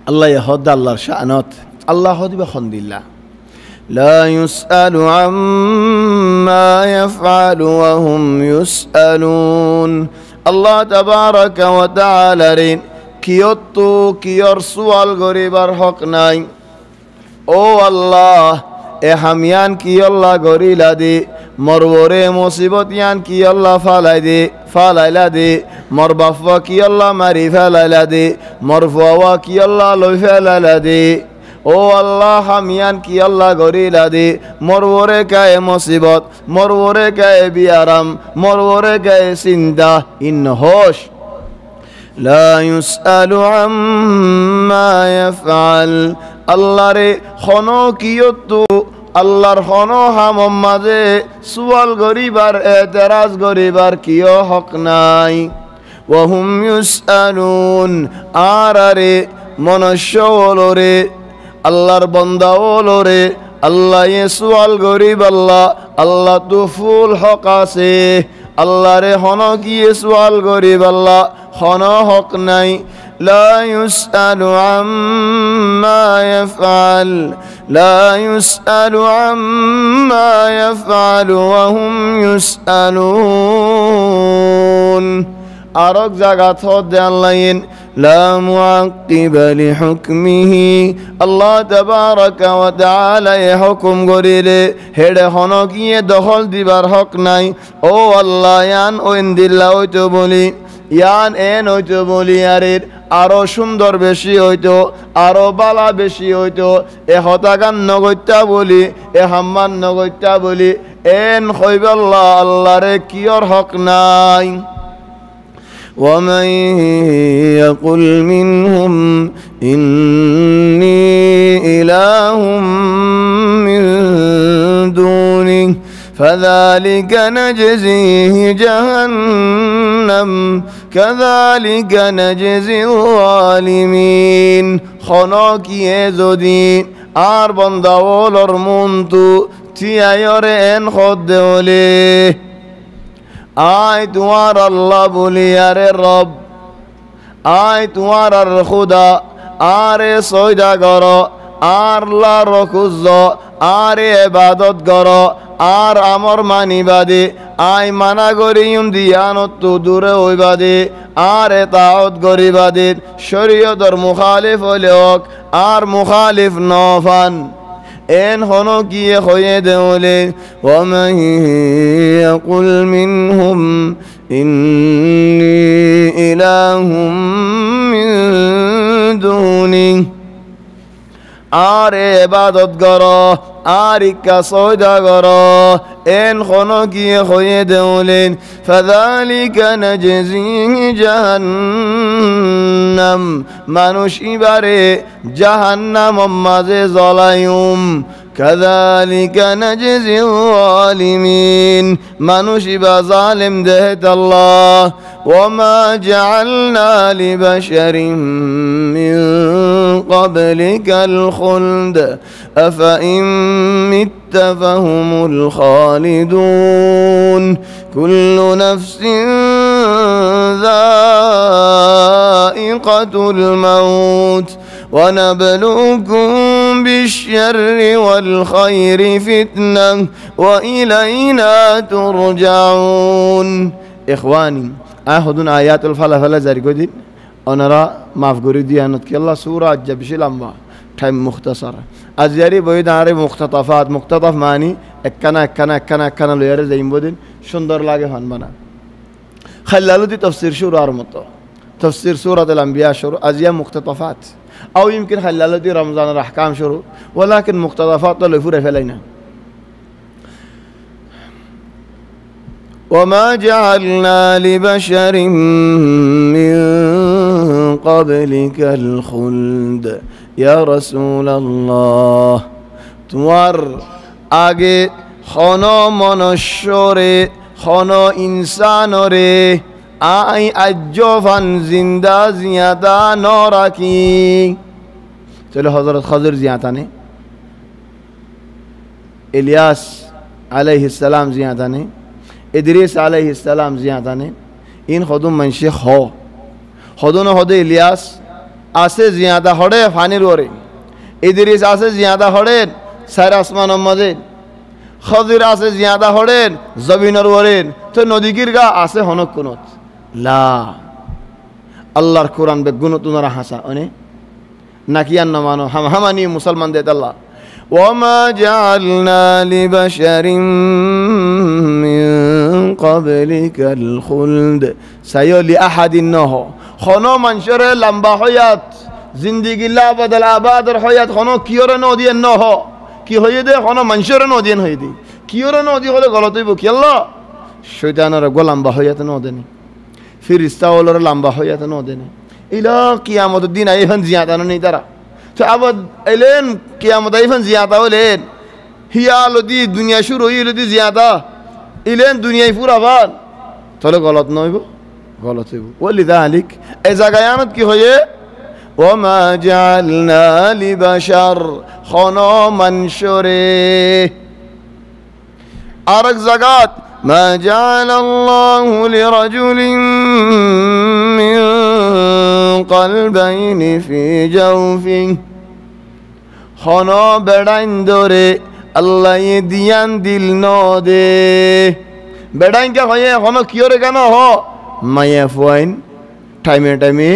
الله يهد الله شأنات الله هدي بخندillah لا يسأل عما يفعل وهم يسألون الله تبارك وتعالى رين كيوتو كيور سوال غريبار حق ناي او الله এ হামিয়ান কি আল্লাহ গরিলা দে মরবরে মুসিবত ইয়ান কি আল্লাহ ফালাইলা দে মর বাফা কি আল্লাহ মারি ফেলাইলা দে মর ফুয়া কি আল্লাহ লই ফেলাইলা দে ও আল্লাহ হামিয়ান কি আল্লাহ গরিলা দে মরবরে কায়ে মুসিবত মরবরে কায়ে বিয়ারাম মরবরে কায়ে চিন্তা ইন হোশ লা ইউসআলু আম্মা ইয়াফআল আল্লাহ রে খনো কিয়তু আল্লাহর খনো হামম মাঝে সুয়াল গরিবার এতেরাজ গরিবার কিয় হক নাই ওয়াহুম ইউসআলুন আরারে মনুষ্য ওলরে আল্লাহর বান্দা ওলরে আল্লাহ এ সুয়াল গরিব আল্লাহ আল্লাহ তো ফুল হক আছে আল্লাহরে হন গিয়ে সওয়াল গরিব আল্লাহ হন হক নাই لا يسأل عما يفعل لا يسأل عما يفعل وهم يسألون আরক জাগাত হদে আল্লাহিন لا معقب لحكمه আল্লাহ তাবারাকা ওয়া তাআলা হুকুম করিলে হেডে হন গিয়ে দখল দিবার হক নাই ও আল্লাহ ইয়ান ওইন দিল্লা হইতো বলি ইয়ান এন হইতো বলি আরের আরো সুন্দর বেশি হইতো আরো বালা বেশি হইতো এ হতাগান নগত্যা বলি এ হাম্মান নগত্যা বলি এন হইবাল্লাহ আল্লাহরে কিয়র হক নাই ومن يقل منهم إني إله من دونه فذلك نجزيه جهنم كذلك نجزي الظالمين خناكيه زدي আর বন্দাওলর মন্তু থিয়ায়রে এন খদ্দেওলে আয় তোমার আল্লাহ বলি আরে রব আয় তোমার আর খুদা আরে সয়দা গর আর লা রখুজ আরে ইবাদত গর আর আমর মানিবাদে আয় মানা করিম দিয়ানত দূরে হইবাদে আর এতাওত গরিবাদে শরীয়তর মুখালিফ হলেক আর মুখালিফ নফান এন হনো গিয়ে হয়ে দেওলে ওমান ইয়াকুল মিনহুম ইন্নী ইলাহুম মিন দুনি আর ইবাদত গর আর ইকা সয়দা গর এন হনো গিয়ে হয়ে দেওলেন ফাযালিকা নাজজিহি জাহান্নাম মানুষ ইবারে জাহান্নাম মাঝে জ্বলায়ুম কাযালিকা নাজজিল যালিমিন মানুষ ইবা জালিম দেহত আল্লাহ ওমা জাআলনা লিবাশারিন মিন ক্বাবলিকাল খুলদ আফাইন মিত্তা ফাহুমুল খালিদুন কুল্লু নাফসিন যায়িকাতুল মাউত ونبلوكم بالشر والخير فتنة وإلينا ترجعون إخواني أخذون آيات الفلافل زرقودين أنرى مافقوري ديانت كي الله سورة جبشي لما تايم مختصر أزياري بويد عاري مقتطفات مقتطف معني اكنا لو يرى زين بودين شندر لاغي هنبنا خلالو دي تفسير شورة عرمطو تفسير سورة الأنبياء شروع أزياء مقتطفات أو يمكن خلال دي رمضان الأحكام شروع ولكن مقتطفات اللي فورة فلينا وما جعلنا لبشر من قبلك الخلد يا رسول الله توار آگے خانو منشورے خانو انسانورے আই আজ্জফান জিন্দা জিয়াদা নরাকি চলো হযরত খাজির জিয়াতানে ইলিয়াস আলাইহিস সালাম জিয়াতানে ইদ্রিস আলাইহিস সালাম জিয়াতানে ইন খদুম মানশে খ খদুন হদে ইলিয়াস আছে জিয়াদা হড়ে ফানির ওরে ইদ্রিস আছে জিয়াদা হড়ে সারা আসমানের মাঝে খাজির আছে জিয়াদা হড়ে জমিনের ওরে তো নদীগির গা আছে হনক কোনত লা আল্লাহর কোরআন বে গুণ তুনারা হাসা অনে নাকি আর না মানো হামানি মুসলমান দেত আল্লাহ ওয়ামা জাআলনা লিবাশারিন মিন ক্বাবলিকাল খুলদ সায়লি আহাদিন নহ খনো মানুষের লম্বা হয়াত জিন্দেগি লা বদল আবাদর হয়াত খনো কিয়রে নদিয়েন নহ কি হয়ে দে খনো মানুষের নদিয়েন হয়ে দি কিয়রে নদি হলে গলত হইব কি আল্লাহ শয়তানের গোলাম্বা হয়াত নদেনি ফিরিস্তা ওলর লম্বা হইয়াতে ন দেনে ইলা কিয়ামত দিন আইফান জিয়াতানো নেই তারা তো আবার এলেন কিয়ামত আইফান জিয়াতা হলেন হিয়ালো দি দুনিয়া শুরু হইলো দি জিয়াতা ইলেন দুনিয়ায় ফুরাবান তাহলে গলত নইব গলত হইব ওয়ালিযালিক এই জায়গায় আনত কি হয়ে ওমা জাআলনা লিবাশার খানা মানশুরে আরেক জায়গাত ما جعل الله لرجل من قلبين في جوفه خنا বেড়াইন ধরে আল্লাহ দিয়ান দিল ন দে বেড়াইন কে হয় এখনো কি করে কেন হ মায়া ফুয়াইন টাইমে টাইমে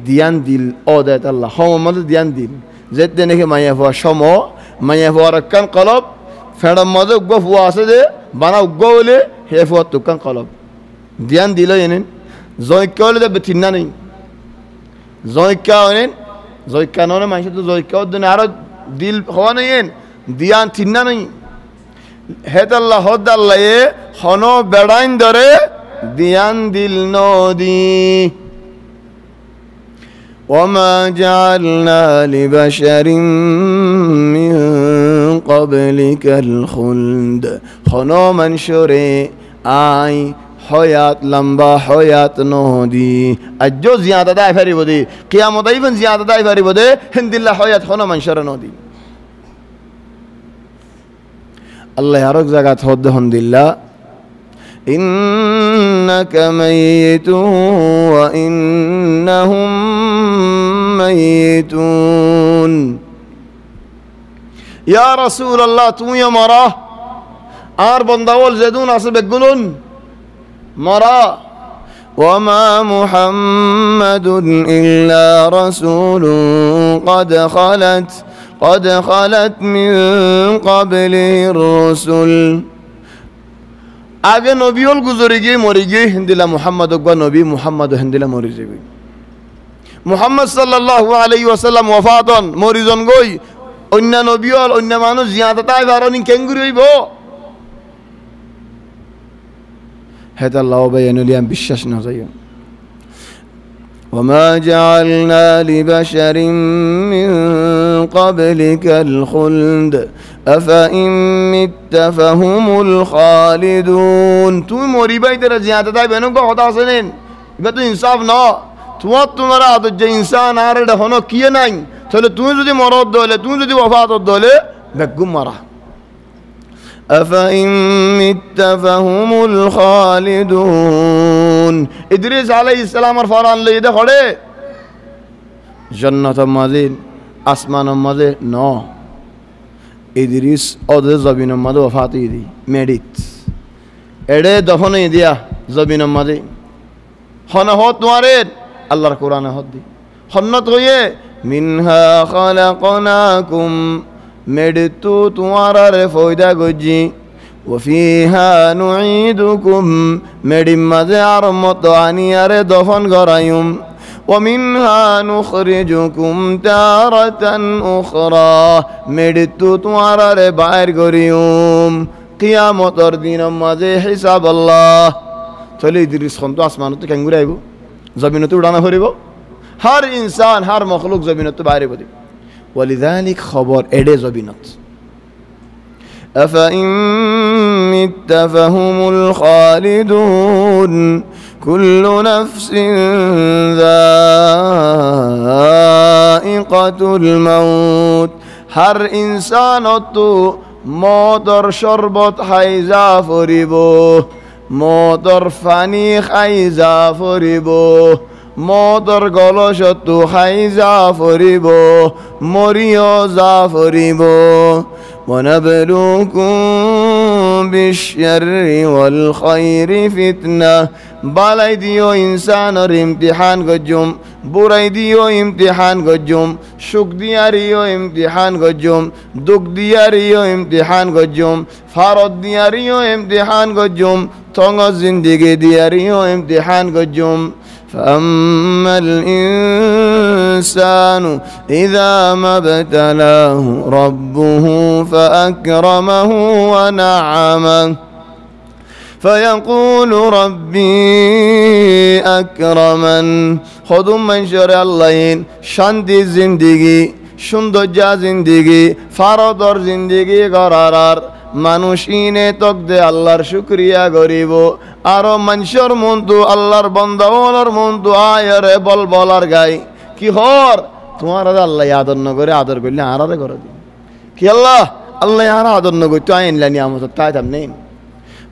দিয়ান দিল ও দেয় আল্লাহ হম মধ্যে দিয়ান দিল যেতে নাকি মায়া ফুয়া সম মায়া ফুয়ার কান কলব ফেড়ার মধ্যে উগ্গ ফুয়া আছে যে বানা উগ্গ হলে হে ফুয়ার তুকান কলব দিয়ান দিল এনেন জৈক্য হলে দেখবে ঠিন্না নেই জৈক্য হলেন জৈক্য নয় মানুষের তো জৈক্য আরো দিল হওয়া নেই দিয়ান ঠিন্না নেই হেত আল্লাহ হদ আল্লাহ হন বেড়াইন ধরে দিয়ান দিল নদী وما جعلنا لبشر من قبلك الخلد خنو منشوري آي حيات لمبا حيات نودي اجو زيادة داي فاري بودي قيامة دايفن زيادة داي فاري بودي هند الله حيات خنو منشور نودي الله يارك زكاة هد هند الله إنك ميت وإنهم ميتون يا رسول الله تو يا مرا آر بنداول زدون أصل بقولون مرا وما محمد إلا رسول قد خلت من قبله الرسل আগে নবীল গুজরে গিয়ে মরে গিয়ে হিন্দিলা মুহাম্মদ নবী মুহাম্মদ হিন্দিলা মরে যাবে মুহাম্মদ সাল্লাল্লাহু আলাইহি ওয়াসাল্লাম ওয়াফাতন মরিজন গই অন্য নবীল অন্য মানুষ জিয়াদাতাই বারনি কেঙ্গুরি হইব হেতা আল্লাহ বায়ানুলিয়াম বিশ্বাস না যাইও وما جعلنا لبشر من قبلك الخلد أفإن مت فهم الخالدون تو মরিবাই তেরা জিয়াদাতাই বেনক কথা আছেন এটা তো ইনসাফ না তোমার আদত যে ইনসান আর এটা হনো কি নাই তাহলে তুমি যদি মরদ দলে তুমি যদি ওফাত দলে বেগুম মারা أفإن مت فهم الخالدون إدريس عليه السلام فران لي ده خڑے جنت ماذے آسمان ماذے نو إدريس أود زبين ماذے وفات يدي ميديت إدے دفن يديا زبين ماذے خنا هو تمہارے اللہ القرآن هو دي خنت ہوئے منها خلقناكم মেডতু তোমার ফয়দা গজি ওফিহা নুঈদুকুম মেডিম মাঝে আর মত আনিয়ারে দফন গরায়ুম ওমিনহা নুখরিজুকুম তারাতান উখরা মেডতু তোমার বাইর গরিয়ুম কিয়ামতর দিন মাঝে হিসাব আল্লাহ চলে ইদ্রিস খন তো আসমানত কেঙ্গুরে আইব জমিনত উড়ানা করিব হর ইনসান হর মখলুক জমিনত বাইরে বদি ولذلك خبر إيدي زبينات أفإن مت فهم الخالدون كل نفس ذائقة الموت هر إنسان تو موتر شربت حيزا فريبو موتر فاني حيزا فريبو মদর গলশতু খাইজা ফরিব মরিও যা ফরিব ওয়ানাবলুকুম বিশশাররি ওয়াল খায়রি ফিতনা বালাই দিও ইনসানর ইমতিহান গজুম বুরাই দিও ইমতিহান গজুম সুখ দিয়ারিও ইমতিহান গজুম দুঃখ দিয়ারিও ইমতিহান গজুম ফারদ দিয়ারিও ইমতিহান গজুম তঙ্গ জিন্দেগি দিয়ারিও ইমতিহান গজুম فأما الإنسان إذا ما ابتلاه ربه فأكرمه ونعمه فيقول ربي أكرمن خذوا من شرع الله شانتي زندگی সৌন্দর্যা জিন্দিগি ফারদর জিন্দিগি গরারার মানুষ ইনে তক দে আল্লাহর শুকরিয়া করিব আর মানুষের মন তো আল্লাহর বান্দাওয়ালার মন তো আয়রে বল বলার গাই কি হর তোমার আল্লাহ আদর ন করে আদর করলে আরারে করে দি কি আল্লাহ আল্লাহ আর আদর ন করতে আইনলা নিয়ামত তাই দাম নেই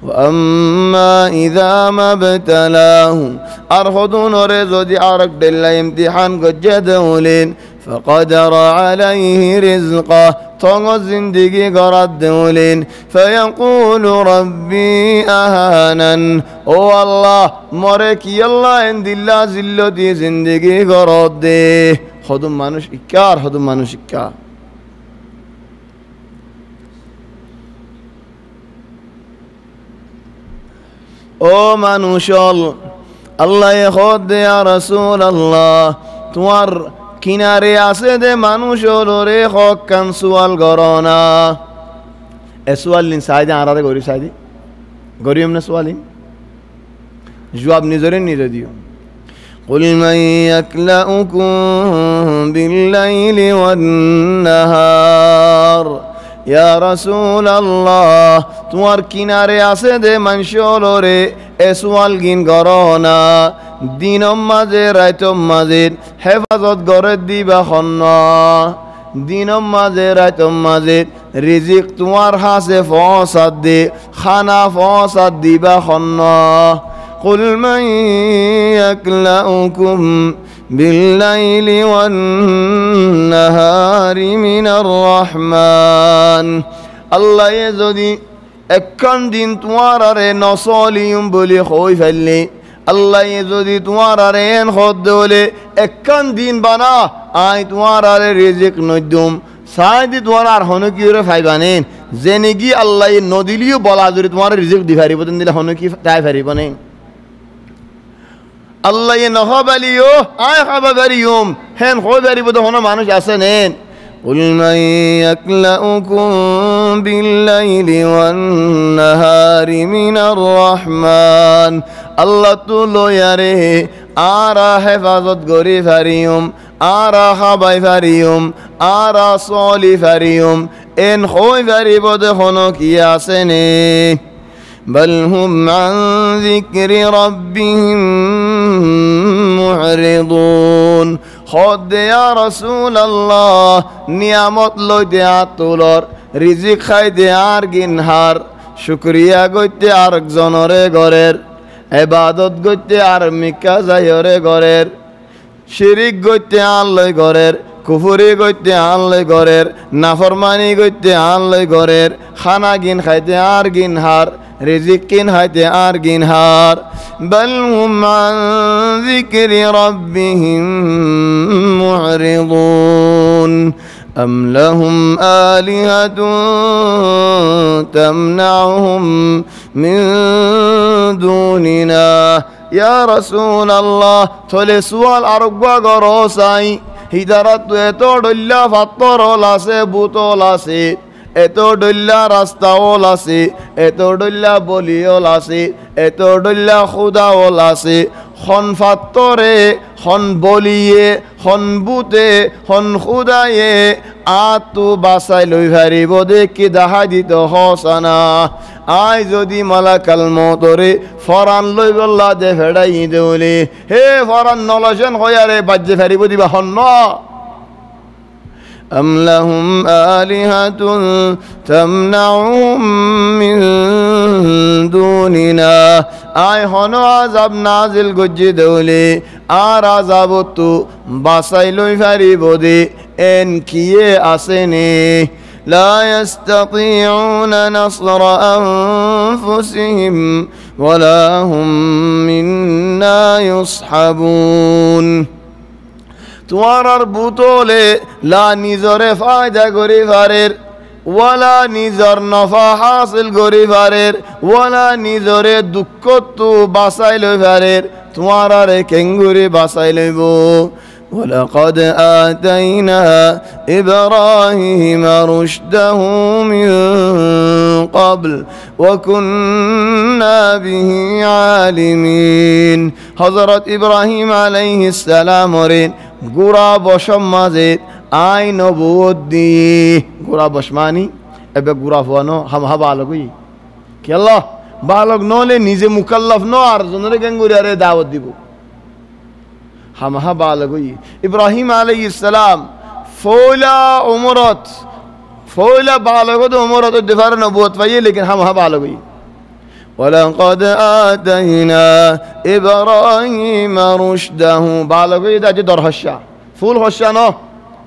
وأما إذا ما ابتلاه أرخدون رزودي أرق دل امتحان قد جدولين فقدر عليه رزقه تونغ زندگی قرد دولين فيقول ربي أهانن او الله مرك يلا عند الله زلتي زندگی قرد دي خودم মানুষ ইকার خودم মানুষ ইকার ও মানুষল আল্লাহ খোদ দে ইয়া রাসূল আল্লাহ তোমার কিনারে আছে দে মানুষল রে হক কান সুয়াল গরনা এ সুয়াল লিন সাইদে আরাদে গরি সাইদে গরিম না সুয়ালিন জবাব নিজরে নিজে দিও قل من يكلؤكم بالليل والنهار يا رسول الله তোমার কিনারে আছে দে মানুষলরে এ সুয়াল গিন গরনা দিনম মাঝে রাইতম মাঝে হেফাজত করে দিবা খন্ন দিনম মাঝে রাইতম মাঝে রিজিক তোমার হাসে পৌঁছাত দে খানা পৌঁছাত দিবা খন্ন قل من يكلؤكم بالليل والنهار من الرحمن الله يزدي একখান দিন তোমার আরে নসলিম বলে হই ফেললে আল্লাহ যদি তোমার আরে এন হদ বলে একখান দিন বানা আই তোমার আরে রিজিক নদুম সাইদি তোমার আর হন কি রে ফাইবানেন জেনে কি আল্লাহ নদিলিও বলা যদি তোমার রিজিক দি ফারিব দেন দিলে হন কি তাই ফারিব না আল্লাহ নহবালিও আই খাবারিয়ম হেন খোদারিব তো হন মানুষ আছে নেন قل من يكلؤكم بالليل والنهار من الرحمن الله تولو ياره آرا حفاظت غري فريوم آرا خباي فريوم آرا صولي فريوم إن خوي فري بدخنو كياسني بل هم عن ذكر ربهم معرضون خود يا رسول الله নিয়ামত লই দে আতুলর রিজিক খাই দে আর গিনহার শুকরিয়া গইতে আর জনরে গরের ইবাদত গইতে আর মিকা যায়রে গরের শিরিক গইতে আল্লাহ গরের কুফরি গইতে আল্লাহ গরের নাফরমানি গইতে আল্লাহ গরের খানা গিন খাইতে আর গিনহার রিজিক কিন হাইতে আর গিনহার বল হুম আন যিকরি রাব্বিহিম মুরিদুন আম লাহুম আলিহাতুন তামনাউহুম মিন দুনিনা ইয়া রাসূলুল্লাহ থলে সুয়াল আরগবা গরসাই হিদারাত এত ডল্লা ফাত্তরল আছে বুতল আছে এত ডল্লা রাস্তাওল আছে এত ডল্লা বলিওল আছে এত ডল্লা খুদাওল আছে খন ফাত্তরে খন বলিয়ে খন বুতে খন খুদায়ে আতু বাসাই লই ভারিব দেখি দেখা দিত হসানা আই যদি মালাকাল মতরে ফরান লই গল্লা দে ফেড়াই দেউলি হে ফরান নলসেন হয়ারে বাজ্যে ফেরিব দিবা হন্ন أم لهم آلهة تمنعهم من دوننا آي هنو عذاب نازل گجي دولي آر عذابتو باسايلوي فريبودي إن كيه أسني لا يستطيعون نصر أنفسهم ولا هم منا يصحبون তোমার বুতলে লা নিজরে ফায়দা করি ফারের ওয়ালা নিজর নফা হাসিল করি ফারের ওয়ালা নিজরে দুঃখ তো বাঁচাই লই ফারের তোমার আরে কেঙ্গুরি বাঁচাই লইব ولقد آتينا إبراهيم رشده من قبل وكنا به عالمين حضرت إبراهيم عليه السلام ورين গুড়া বসম মাঝে আই নবুয়ত দি গুড়া বসমানি এবে গুড়া ফুয়ানো হামহা বালকই কি আল্লাহ বালক নলে নিজে মুকাল্লাফ ন আর জনরে গঙ্গুরি আরে দাওয়াত দিব হামহা বালকই ইব্রাহিম আলাইহিস সালাম ফৌলা উমরত ফৌলা বালকত উমরত দিফার নবুয়ত পাইয়ে লেকিন হামহা বালকই ولقد آتينا إبراهيم رشده بالغ إذا جدر هشة فول هشانو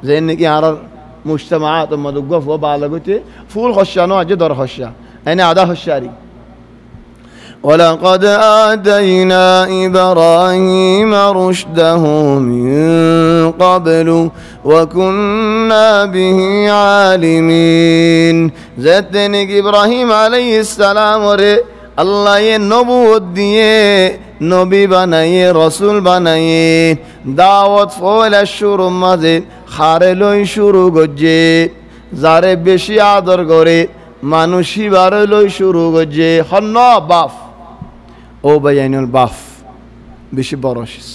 زي إنك يعرف مجتمعات ما تقف وبالغتي فول هشانو جدر هشة أنا عدا هشاري ولقد آتينا إبراهيم رشده من قبل وكنا به عالمين زتنك إبراهيم عليه السلام الله نبوت দিয়ে নবী বানায়ে রসুল বানায়ে দাওয়াত ফয়লা শুরু মাঝে খারে লই শুরু গজে যারে বেশি আদর করে মানুষই বারে লই শুরু গজে হন্ন বাফ ও বায়ানুল বাফ বেশি বড়শিস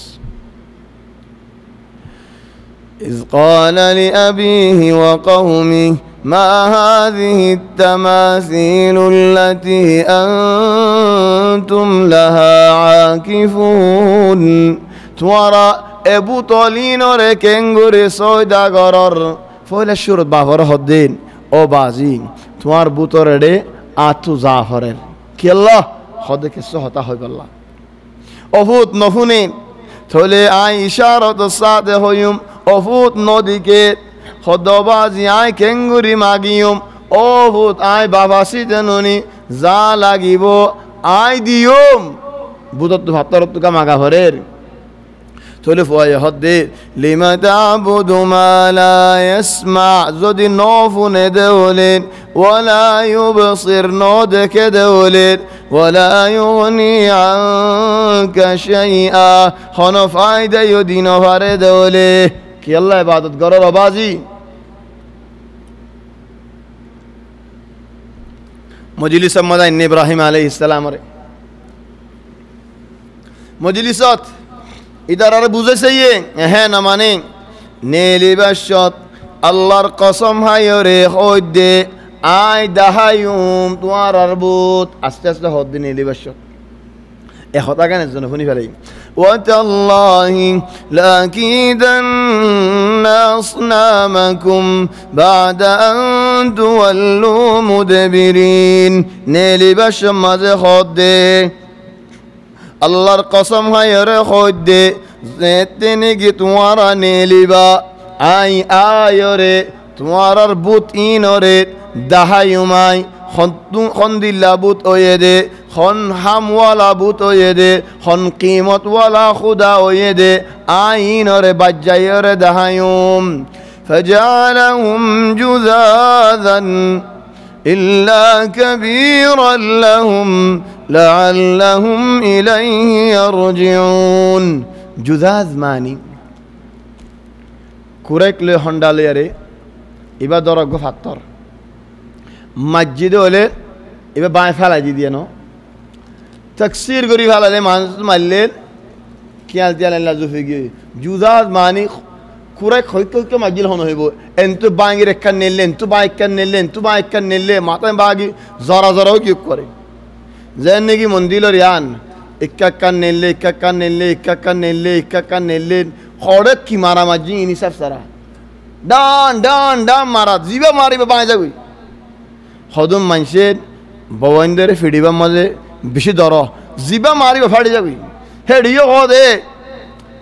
إذ قال لأبيه وقومه ما هذه التماثيل التي أنتم لها عاكفون تورا أبو طالين وركنغوري سويدا غرر فولا الشرط بافر هدين أو بازين توار بوتوري آتو زافرر كي الله خدك السهطة هاي بالله أفوت نفونين تولي آي إشارة الصادة هيوم أفوت نوديكي خدوبازي آي كنغوري ماغيوم أفوت آي بافاسي تنوني زالاغيبو آي ديوم بودت بحطرت كما غفرير تولي فوايا هدي لما تعبد ما لا يسمع زودي نوفو ندولين ولا يبصر نودك دولين ولا يغني عنك شيئا خنو فايدة يدينو فرد وليه كي الله عبادت قرر بازي مجلس مدين إبراهيم عليه السلام مجلسات إذا رأى بوزة سيئة هنا مانين نيلي بشط الله القسم هايوري خود آي دهايوم توار أربوط أستسل خود نيلي بشط إخوتا كان الزنفوني فلي وتالله لأكيدن أصنامكم بعد أن تولوا مدبرين نيلي بشط ماذا خود الله القسم هايوري خود زيتني توارا نيلي با آي آيوري توار أربوط إينوري دهايوماي خندلا بوت أويدي خن حموالا بوت أويدي خن قيمت ولا خدا أويدي آين اور بجاير دهايوم فجعلهم جذاذا إلا كبيرا لهم لعلهم إليه يرجعون جذاذ ماني كوريك له هنداليري إبا دورا غفاتر مسجد ولا إبا باي فعلا جديا نو تكسير غريب فعلا ليه مانس مالل كيال تيال الله زوفيجي جوزات ماني كورك خيطة كمسجد هونو هيبو أنتو بايعي ركّن نيلله أنتو بايع كن نيلله أنتو بايع كن نيلله ماتن باقي زارا زارا وكيف كوري زين نيجي منديل ريان إكّا كن نيلله إكّا كن نيلله إكّا كن نيلله إكّا كن نيلله خورك كي مارا ماجي إني سب سرا دان دان دان مارا زيبا ماري ببايع جاوي خدوم منشد بواندر فيديو ماذا بيشي دارا زيبا ماري بفاڑي جاوي هديو خده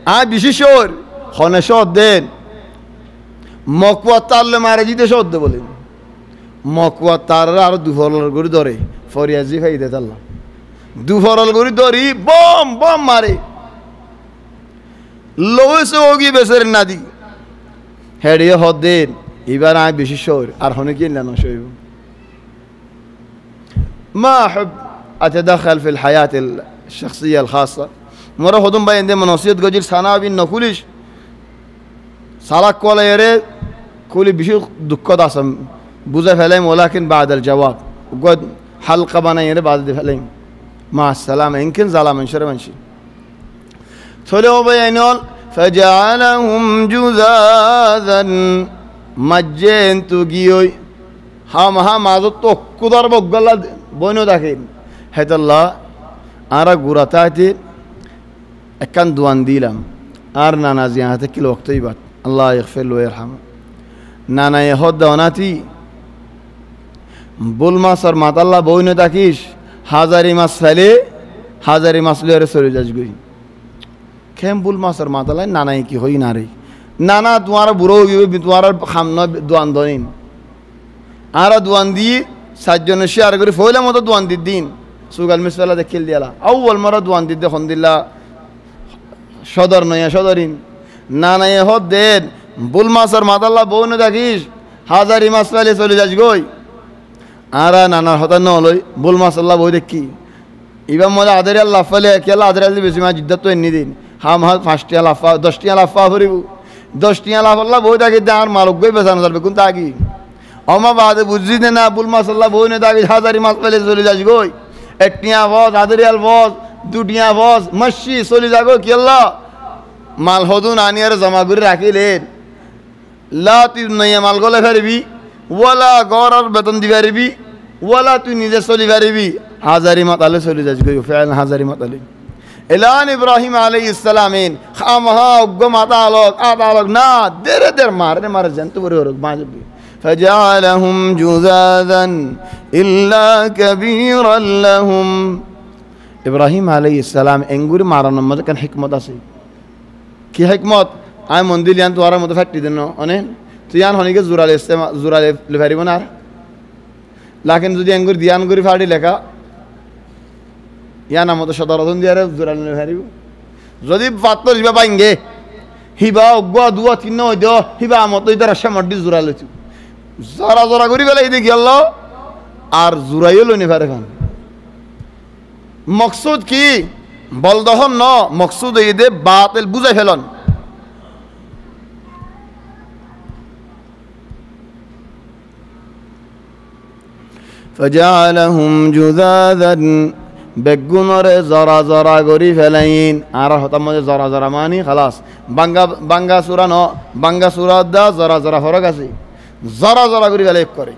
آ بيشي شور خانه شاد دين مقوات تارل ماره جيده شاد ده بولين مقوات تارل آرو دو فرال گوری داره فوریازی خیده تالله دو فرال گوری داری بام بام ماره لوس ہوگی بسر ندی هدیو خد دين ایبار آ بيشي شور ارخونه کين لنا شويبو ما أحب أتدخل في الحياة الشخصية الخاصة مرة خدوم باين دي مناصيات جوجل سانا بين نقولش سالك ولا يري كولي بيشو دكتور داسم بوزة فلهم ولكن بعد الجواب وقد حلقة بنا يري بعد فلهم مع السلامة يمكن ظلام من شر منشي ثلوا بينول فجعلهم جذاذا مجين تجيوي هم عزت تو كدار بقلا بونو داخل هذا الله أرى غراتاتي أكن دوان ديلم أرنا نازيانه كل وقت يبات الله يغفر له ويرحمه نانا يهود دوناتي بول ما صار مات الله بونو داكيش হাজারি মাছ ফেলে হাজারি মাছ লিয়ে চলে যাস গই খেম বুল মাছের মাতালাই নানাই কি হই না রে নানা তোমার বুড়ো গিয়ে তোমার খামন দোয়ান দিন আর দোয়ান দিয়ে সাতজনের শেয়ার করে ফইলাম মতো দোয়ান দিন সুগাল মিসফেলা দেখিল দিয়ালা আউ্ল মারা দোয়ান দিতে খন দিল্লা সদর নয়া সদরিন নানাই হদ দেন বুল মাছের মাতাল্লা বউ না দেখিস হাজারি মাছ ফেলে চলে যাস গই আর নানার হতার নলই বুল মাছ আল্লাহ বই দেখি এবার মজা আদের আল্লাহ ফেলে কেলা আদের আল্লাহ বেশি মাছ যুদ্ধ তো এনে দিন হাম 5টি লাফা 10টি লাফা ফুরিব 10টি লাফ আল্লাহ বই দেখি আর মালক গই বেচানো যাবে কোন তাগি অমা বাদে বুঝি না বুল মাছ আল্লাহ বই না তাগি হাজারি মাছ ফেলে চলে যাস গই 1টিয়া বস আদরিয়াল বস 2টিয়া বস মসি চলে যাগো কি আল্লাহ মাল হদুন আনিয়ার জমা করে রাখিলেন লা তুই নইয়া মাল গলে ফেরবি ওয়ালা গড় আর বেতন দিবে পারবি ওয়ালা তুই নিজে চলি পারবি হাজারি মাতালে চলে যাস গই ফেল হাজারি মাতালে এলান ইব্রাহিম আলাইহিস সালামিন খামহা উগ্গ মাতা আলোক না দের মারে জানতে বড় রক বাজবি فجعلهم جذاذا إلا كبيرا لهم ইব্রাহিম আলাইহিস সালাম এঙ্গুরি মারানোর মধ্যে কেন হিকমত আছে কি হিকমত আই মন্দির ইয়ান তোয়ার মতো ফাটি দেন অনেন তুই ইয়ান হনিকে জোরালে লেফারিব না লাকিন যদি এঙ্গুর দিয়ান করি ফাটি লেখা ইয়ান মতো সদরতন দিয়ারে জোরালে লেফারিব যদি পাত্তর হিবা পাইঙ্গে হিবা অজ্ঞ দুয়া তিন হইদ হিবা মতো ইতার আসা মড্ডি জোরালে জরা করি ফেলে দেখি আল্লাহ আর জোরাইও লইনি পারে খান মকসুদ কি বলদহন ন মকসুদ এই দে বাতিল বুঝাই ফেলন فجعلهم جذاذا বেগুনরে জরা করি ফেলাইন আর হতাম মধ্যে জরা মানি খালাস বাঙ্গা সুরা ন বাঙ্গা সুরা দা জরা ফরক আছে জরা করি ফেলে করে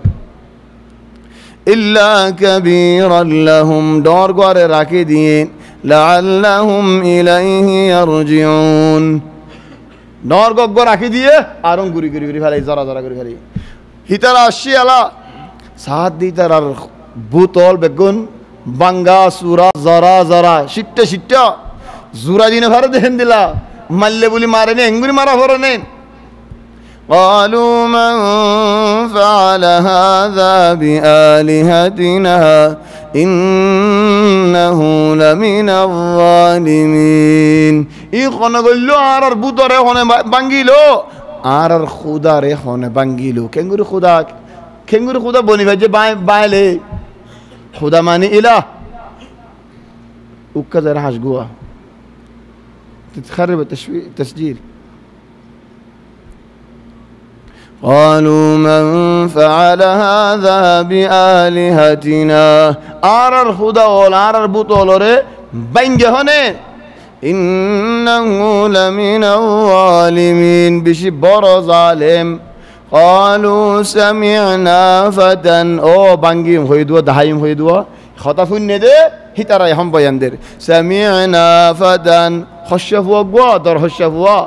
ইল্লা কাবীরান লাহুম ডর করে রাখি দিয়ে লাআল্লাহুম ইলাইহি ইয়ারজিউন ডর গগ রাখি দিয়ে আর গুরি ফেলাই জরা করে ফেলাই হিতারা আসি আলা সাত দিতার আর বুতল বেগুন বাঙ্গা সুরা জরা সিট্টা জুরা দিনে ভারে দেখেন দিলা মারলে বলি মারে নে এঙ্গুরি মারা ভরে নেন قالوا من فعل هذا بآلهتنا إنه لمن الظالمين إخونا قلوا عرر بوتره هون بانجيلو عرر خدا ره هون بانجيلو كنغوري خدا بني بجه بايله خدا معنی إله وكذا راح جوا تتخرب التسجيل قالوا من فعل هذا بآلهتنا آرر خدا ولا آرر بطولره بنجهنه إنه لمن الظالمين بشي برو ظالم قالوا سمعنا فتى او بانجيم هيدوا دهايم هيدوا خطفوا الندى هترى هم بيندر سمعنا فتى خشفوا قوا در خشفوا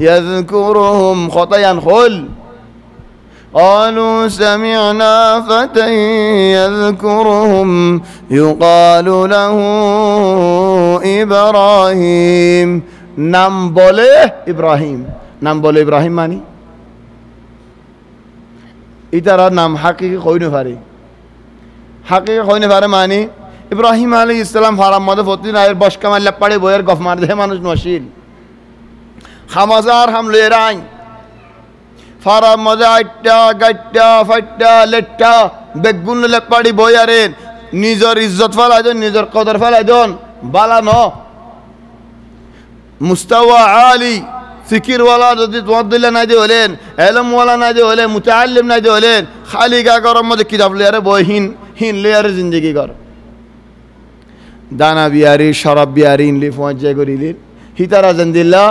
يذكرهم خطيا خل قالوا سمعنا فتى يذكرهم يقال له إبراهيم نام بوله إبراهيم ماني ইতারা নাম হাকিকি কইনে পারে মানে ইব্রাহিম আলাইহিস সালাম ফারাম মধ্যে ফতিন আয়ের বসকা মারলে পড়ে বইয়ের গফ মার দেহে মানুষ নশিল খামাজার হামলে রাই ফারাম মধ্যে আইটা গাইটা ফাইটা লেটটা বেগুন লেপাড়ি বইয়ারে নিজের ইজ্জত ফেলাই দেন নিজের কদর ফেলাই দেন বালা ন মুস্তাওয়া আলী ফিকিরওয়ালা যদি তোমার দিলে নাই দিয়ে হলেন এলমওয়ালা নাই দিয়ে হলেন মুতাআল্লিম নাই দিয়ে হলেন খালি গা গরম মধ্যে কিতাব লিয়ারে বইহীন লিয়ারে জিন্দগি কর দানা বিয়ারি শরাব বিয়ারি ইনলি ফোঁজে করিলেন হিতারা জেন্দিল্লা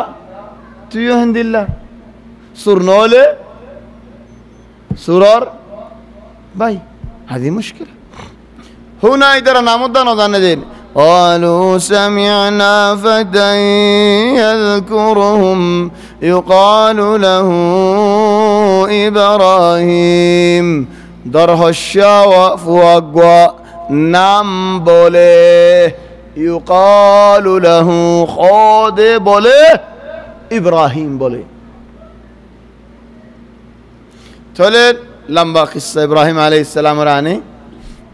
তুইও হেন্দিল্লা সুর নহলে সুরর ভাই হাজি মুশকিল হুনা ইতারা নামদান জানে দেন قالوا سمعنا فتى يذكرهم يقال له إبراهيم درهشا وفواقوا নাম বলে ইউকালু লাহু খোদে বলে ইব্রাহিম বলে চলে লম্বা কিস্সা ইব্রাহিম আলাইহিস সালামের আনে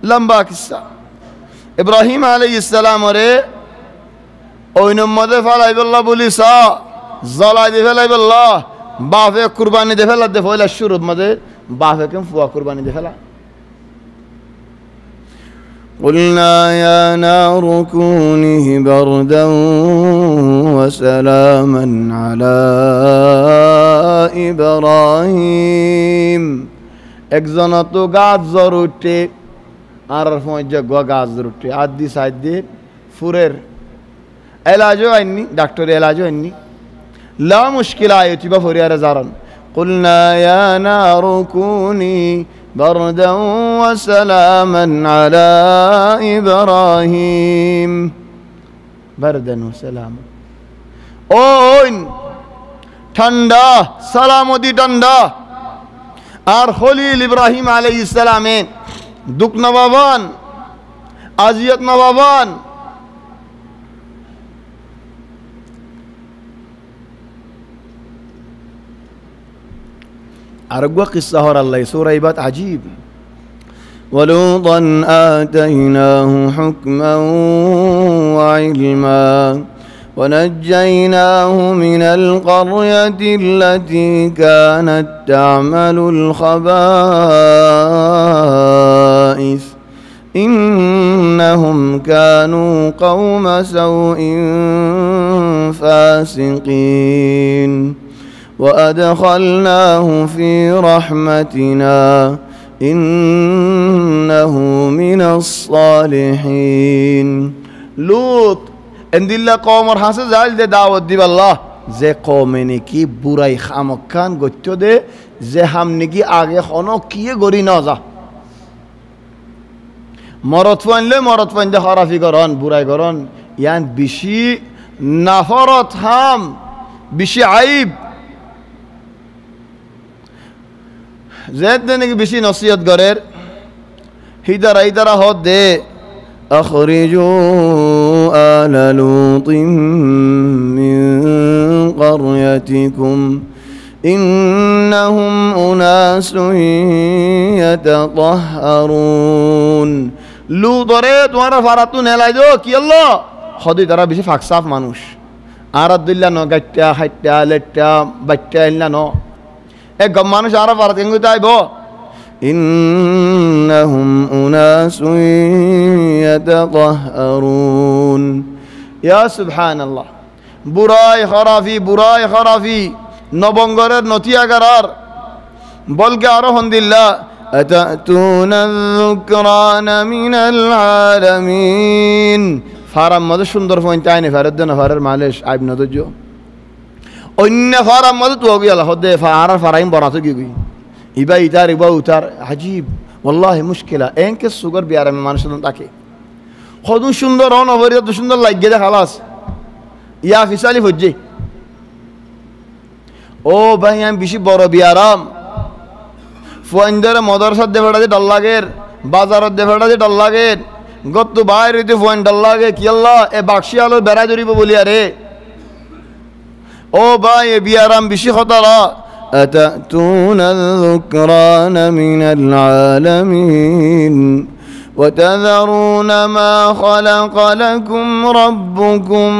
লম্বা কিস্সা ইব্রাহিম আলাইহিস সালামরে ওই নম্মদে ফেলাইবল্লাহ বলিসা জ্বালাই দে ফেলাইবল্লাহ বাপে কুরবানি দে ফেলা দে ফেলা শুরুর মধ্যে বাপে কেম ফুয়া কুরবানি দে ফেলা قلنا يا نار كوني بردا وسلاما على إبراهيم একজন তো গাছ জ্বর উঠে আর গাছ জ্বর উঠে আদি সাইড দিয়ে ফুরের এলাজও আইনি ডাক্তার এলাজও আইনি লা মুশকিলা আয়তি বা ফরিয়ারে জারান قلنا يا نار كوني بردا وسلاما على إبراهيم بردا وسلاما ওইন ঠান্ডা সালামতি ঠান্ডা আর খলিল ইব্রাহিম আলাইহিস সালামে দুঃখ নবাবান আজিয়ত নবাবান أرجو قصة هور الله سورة يبات عجيب ولوطا آتيناه حكما وعلما ونجيناه من القرية التي كانت تعمل الخبائث إنهم كانوا قوم سوء فاسقين وأدخلناه في رحمتنا إنه من الصالحين لوط عند الله قوم رحاسة زال دي دعوت دي بالله زي قومني كي براي خامكان گوچو دي زي همنگي آگه خانو كيه گوري نازا مرتفان له مرتفان ده خرافي گران براي گران يعني بشي نفرت هم بشي عيب زيد دنك بشي نصيحت غرير هيدر هود دي أخرجوا آل لوط من قريتكم إنهم أناس يتطهرون لوط ريت ورا فراتون هلايدو كي الله خدي درا بشي فاكساف مانوش عرض الله نو غتا حتا لتا بچا إلا نو এক গম মানুষ আরো ভারত এঙ্গু তাইব ইন্নাহুম উনাসুন ইয়াতাতাহহারুন ইয়া সুবহানাল্লাহ বুরাই খরাফি নবঙ্গরের নতিয়াগারার বলকে আরো হন্দিল্লাহ আতাতুনা যুকরানা মিনাল আলামিন ফারাম মধ্যে সুন্দর পয়েন্ট আইনে ফারদ না ফারের মালিশ আইব নদজ অন্য ফারাম মধ্যে তো গিয়ে আল্লাহ দে ফারার ফারাইম বনাতো গিয়ে ইবা ইতার ইবা উতার আজীব والله মুশকিলা এনকে সুগার বিয়ার আমি মানুষ তাকে খদু সুন্দর হন অবরিয়া তো সুন্দর লাগে দে খালাস ইয়া ফিসালি হজ্জে ও ভাই আমি বেশি বড় বিয়ারাম ফুয়াইন্দারে মাদ্রাসা দে ফেড়া দে ডল লাগের বাজারত দে ফেড়া দে ডল লাগের গত বাইরে দে ফুয়াইন ডল লাগে কি আল্লাহ এ বাক্সি আলো বেড়া ধরিব বলি আরে ও ভাই এ বিয়ারাম বেশি খতরা أتأتون الذكران من العالمين وتذرون ما خلق لكم ربكم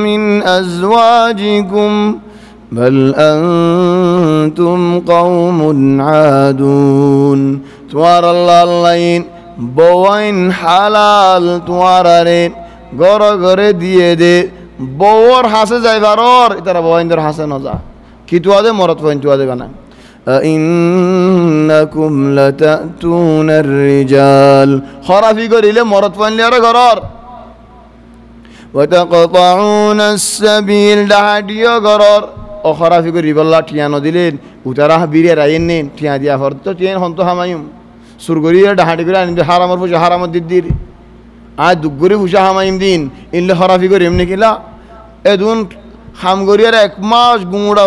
من أزواجكم بل أنتم قوم عادون توار الله اللين بوين حلال توارين غور ديه دي بور حاسة زي فرور اترى بوين در حاسة نزا كيتو هذا مرات فين تو هذا كنا إنكم لتأتون الرجال خرافي قريلة مرات فين ليرة قرار وتقطعون السبيل دهديا قرار أو خرافي قريب الله تيانو دلين وتراه بيري راينين تيان ديا فرد تيان هنتو همايم سرغوري دهدي قران إن حرام الفوش حرام الدير عاد دغوري فوش همايم دين إن خرافي قريب نكلا أدون হামগরিয়ার এক মাস গুঁড়া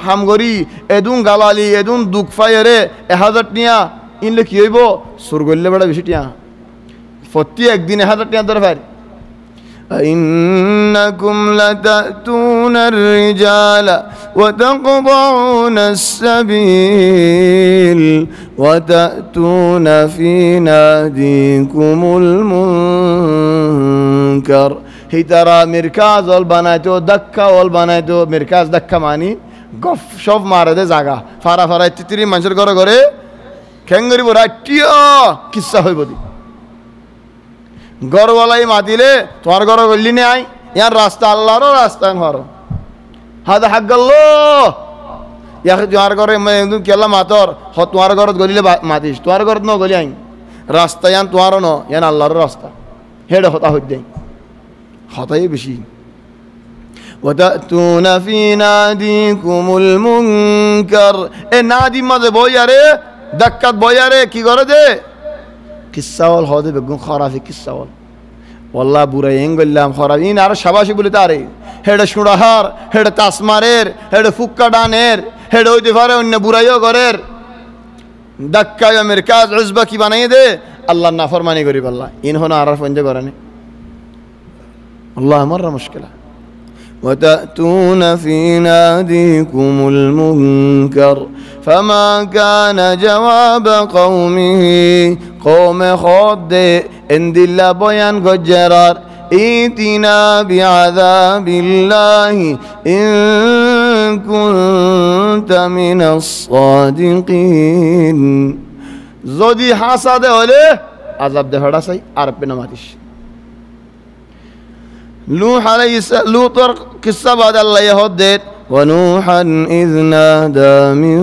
হামগরি এদুন গালালি এদুন দুঃখ ফায়ারে 1000 টিয়া ইনলে কি হইব সুরগল্লে বড় বেশি টিয়া প্রতি একদিনে 1000 টাকা ধরে ভাই إنكم لتأتون الرجال وتقطعون السبيل وتأتون في ناديكم المنكر هي ترى مركز والبناتو دكة والبناتو مركز دكة معني গফ সব মারে দে জাগা ফারা ফারা তিতিরি মানুষের ঘরে ঘরে খেঙ্গরি বড় টিয়া কিচ্ছা হইব দি গরওয়ালাই মাতিলে তোমার ঘর গল্লি নে আই ইয়ার রাস্তা আল্লাহরও রাস্তা হর হাদা হাগল্লো ইয়া তোমার ঘরে কেলা মাতর হ তোমার ঘরত গলিলে মাতিস তোমার ঘরত ন গলি আই রাস্তা ইয়ান তোমারও ন ইয়ান আল্লাহরও রাস্তা হেড হতা হই দেই হতাই বেশি وتأتون في ناديكم المنكر এ নাদি মাঝে বইয়ারে দাক্কাত বইয়ারে কি করে দে কিসাওয়াল হদে বেগুন খরাফি কিসাওয়াল والله বুড়াই এঙ্গল্লাম খরাবিন আর শাবাশি বলে তারে হেডে সুড়াহার হেডে তাসমারের হেডে ফুক্কা ডানের হেডে হইতে পারে অন্য বুড়াইও ঘরের দাক্কায় মিরকাজ উজবা কি বানাই দে আল্লাহ নাফরমানি করি আল্লাহ ইন হনা আর ফঞ্জে করেনি আল্লাহ মাররা মুশকিলা وتأتون في ناديكم المنكر فما كان جواب قومه قوم خود عند الله بيان گجرار ائتنا بعذاب الله إن كنت من الصادقين যদি হাসাদে হলে আযাব দে হড়া চাই আর পেনা মাতিস نوح عليه السلام لوط قصة بعد الله يهدد ونوحا إذ نادى من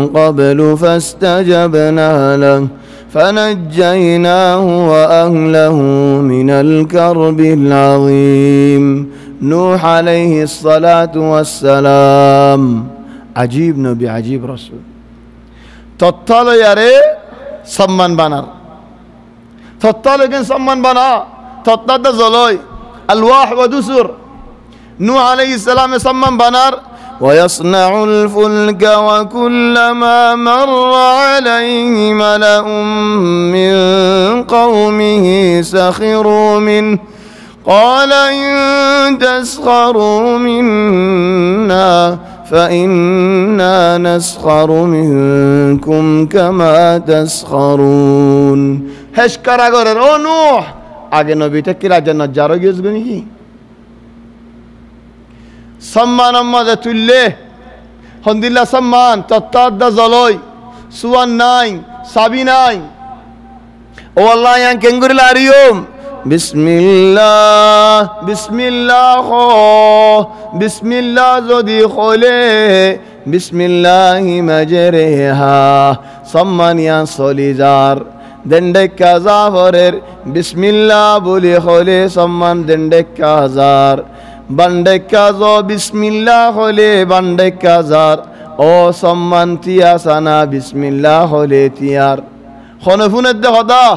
قبل فاستجبنا له فنجيناه وأهله من الكرب العظيم نوح عليه الصلاة والسلام عجيب نبي عجيب رسول تطلع يري سمان بنار تطلع كن سمان بنا تطلع زلوي الواح ودسر نوح عليه السلام صمم بنار ويصنع الفلك وكلما مر عليه ملأ من قومه سخروا منه قال إن تسخروا منا فإنا نسخر منكم كما تسخرون هشكرا غير أو نوح আগে নবীটা কি রাজা নজ্জারও গিয়েছিল নাকি সম্মান আমাদের তুললে হন্দিল্লা সম্মান তত্তাদ্দা জলই সুয়ান নাই সাবি নাই ও আল্লাহ ইয়ান কেঙ্গুরিলা আরিয়ম বিসমিল্লাহ বিসমিল্লাহ বিসমিল্লাহ যদি খোলে বিসমিল্লাহি মাজরেহা সম্মান ইয়ান সলিজার দণ্ডেক্কা জাফরের বিসমিল্লাহ বলে হলে সম্মান দণ্ডেক্কা হাজার বান্ডেক্কা জ বিসমিল্লাহ হলে বান্ডেক্কা হাজার ও সম্মান তিয়া সানা বিসমিল্লাহ হলে তিয়ার খনফুনের দে হদা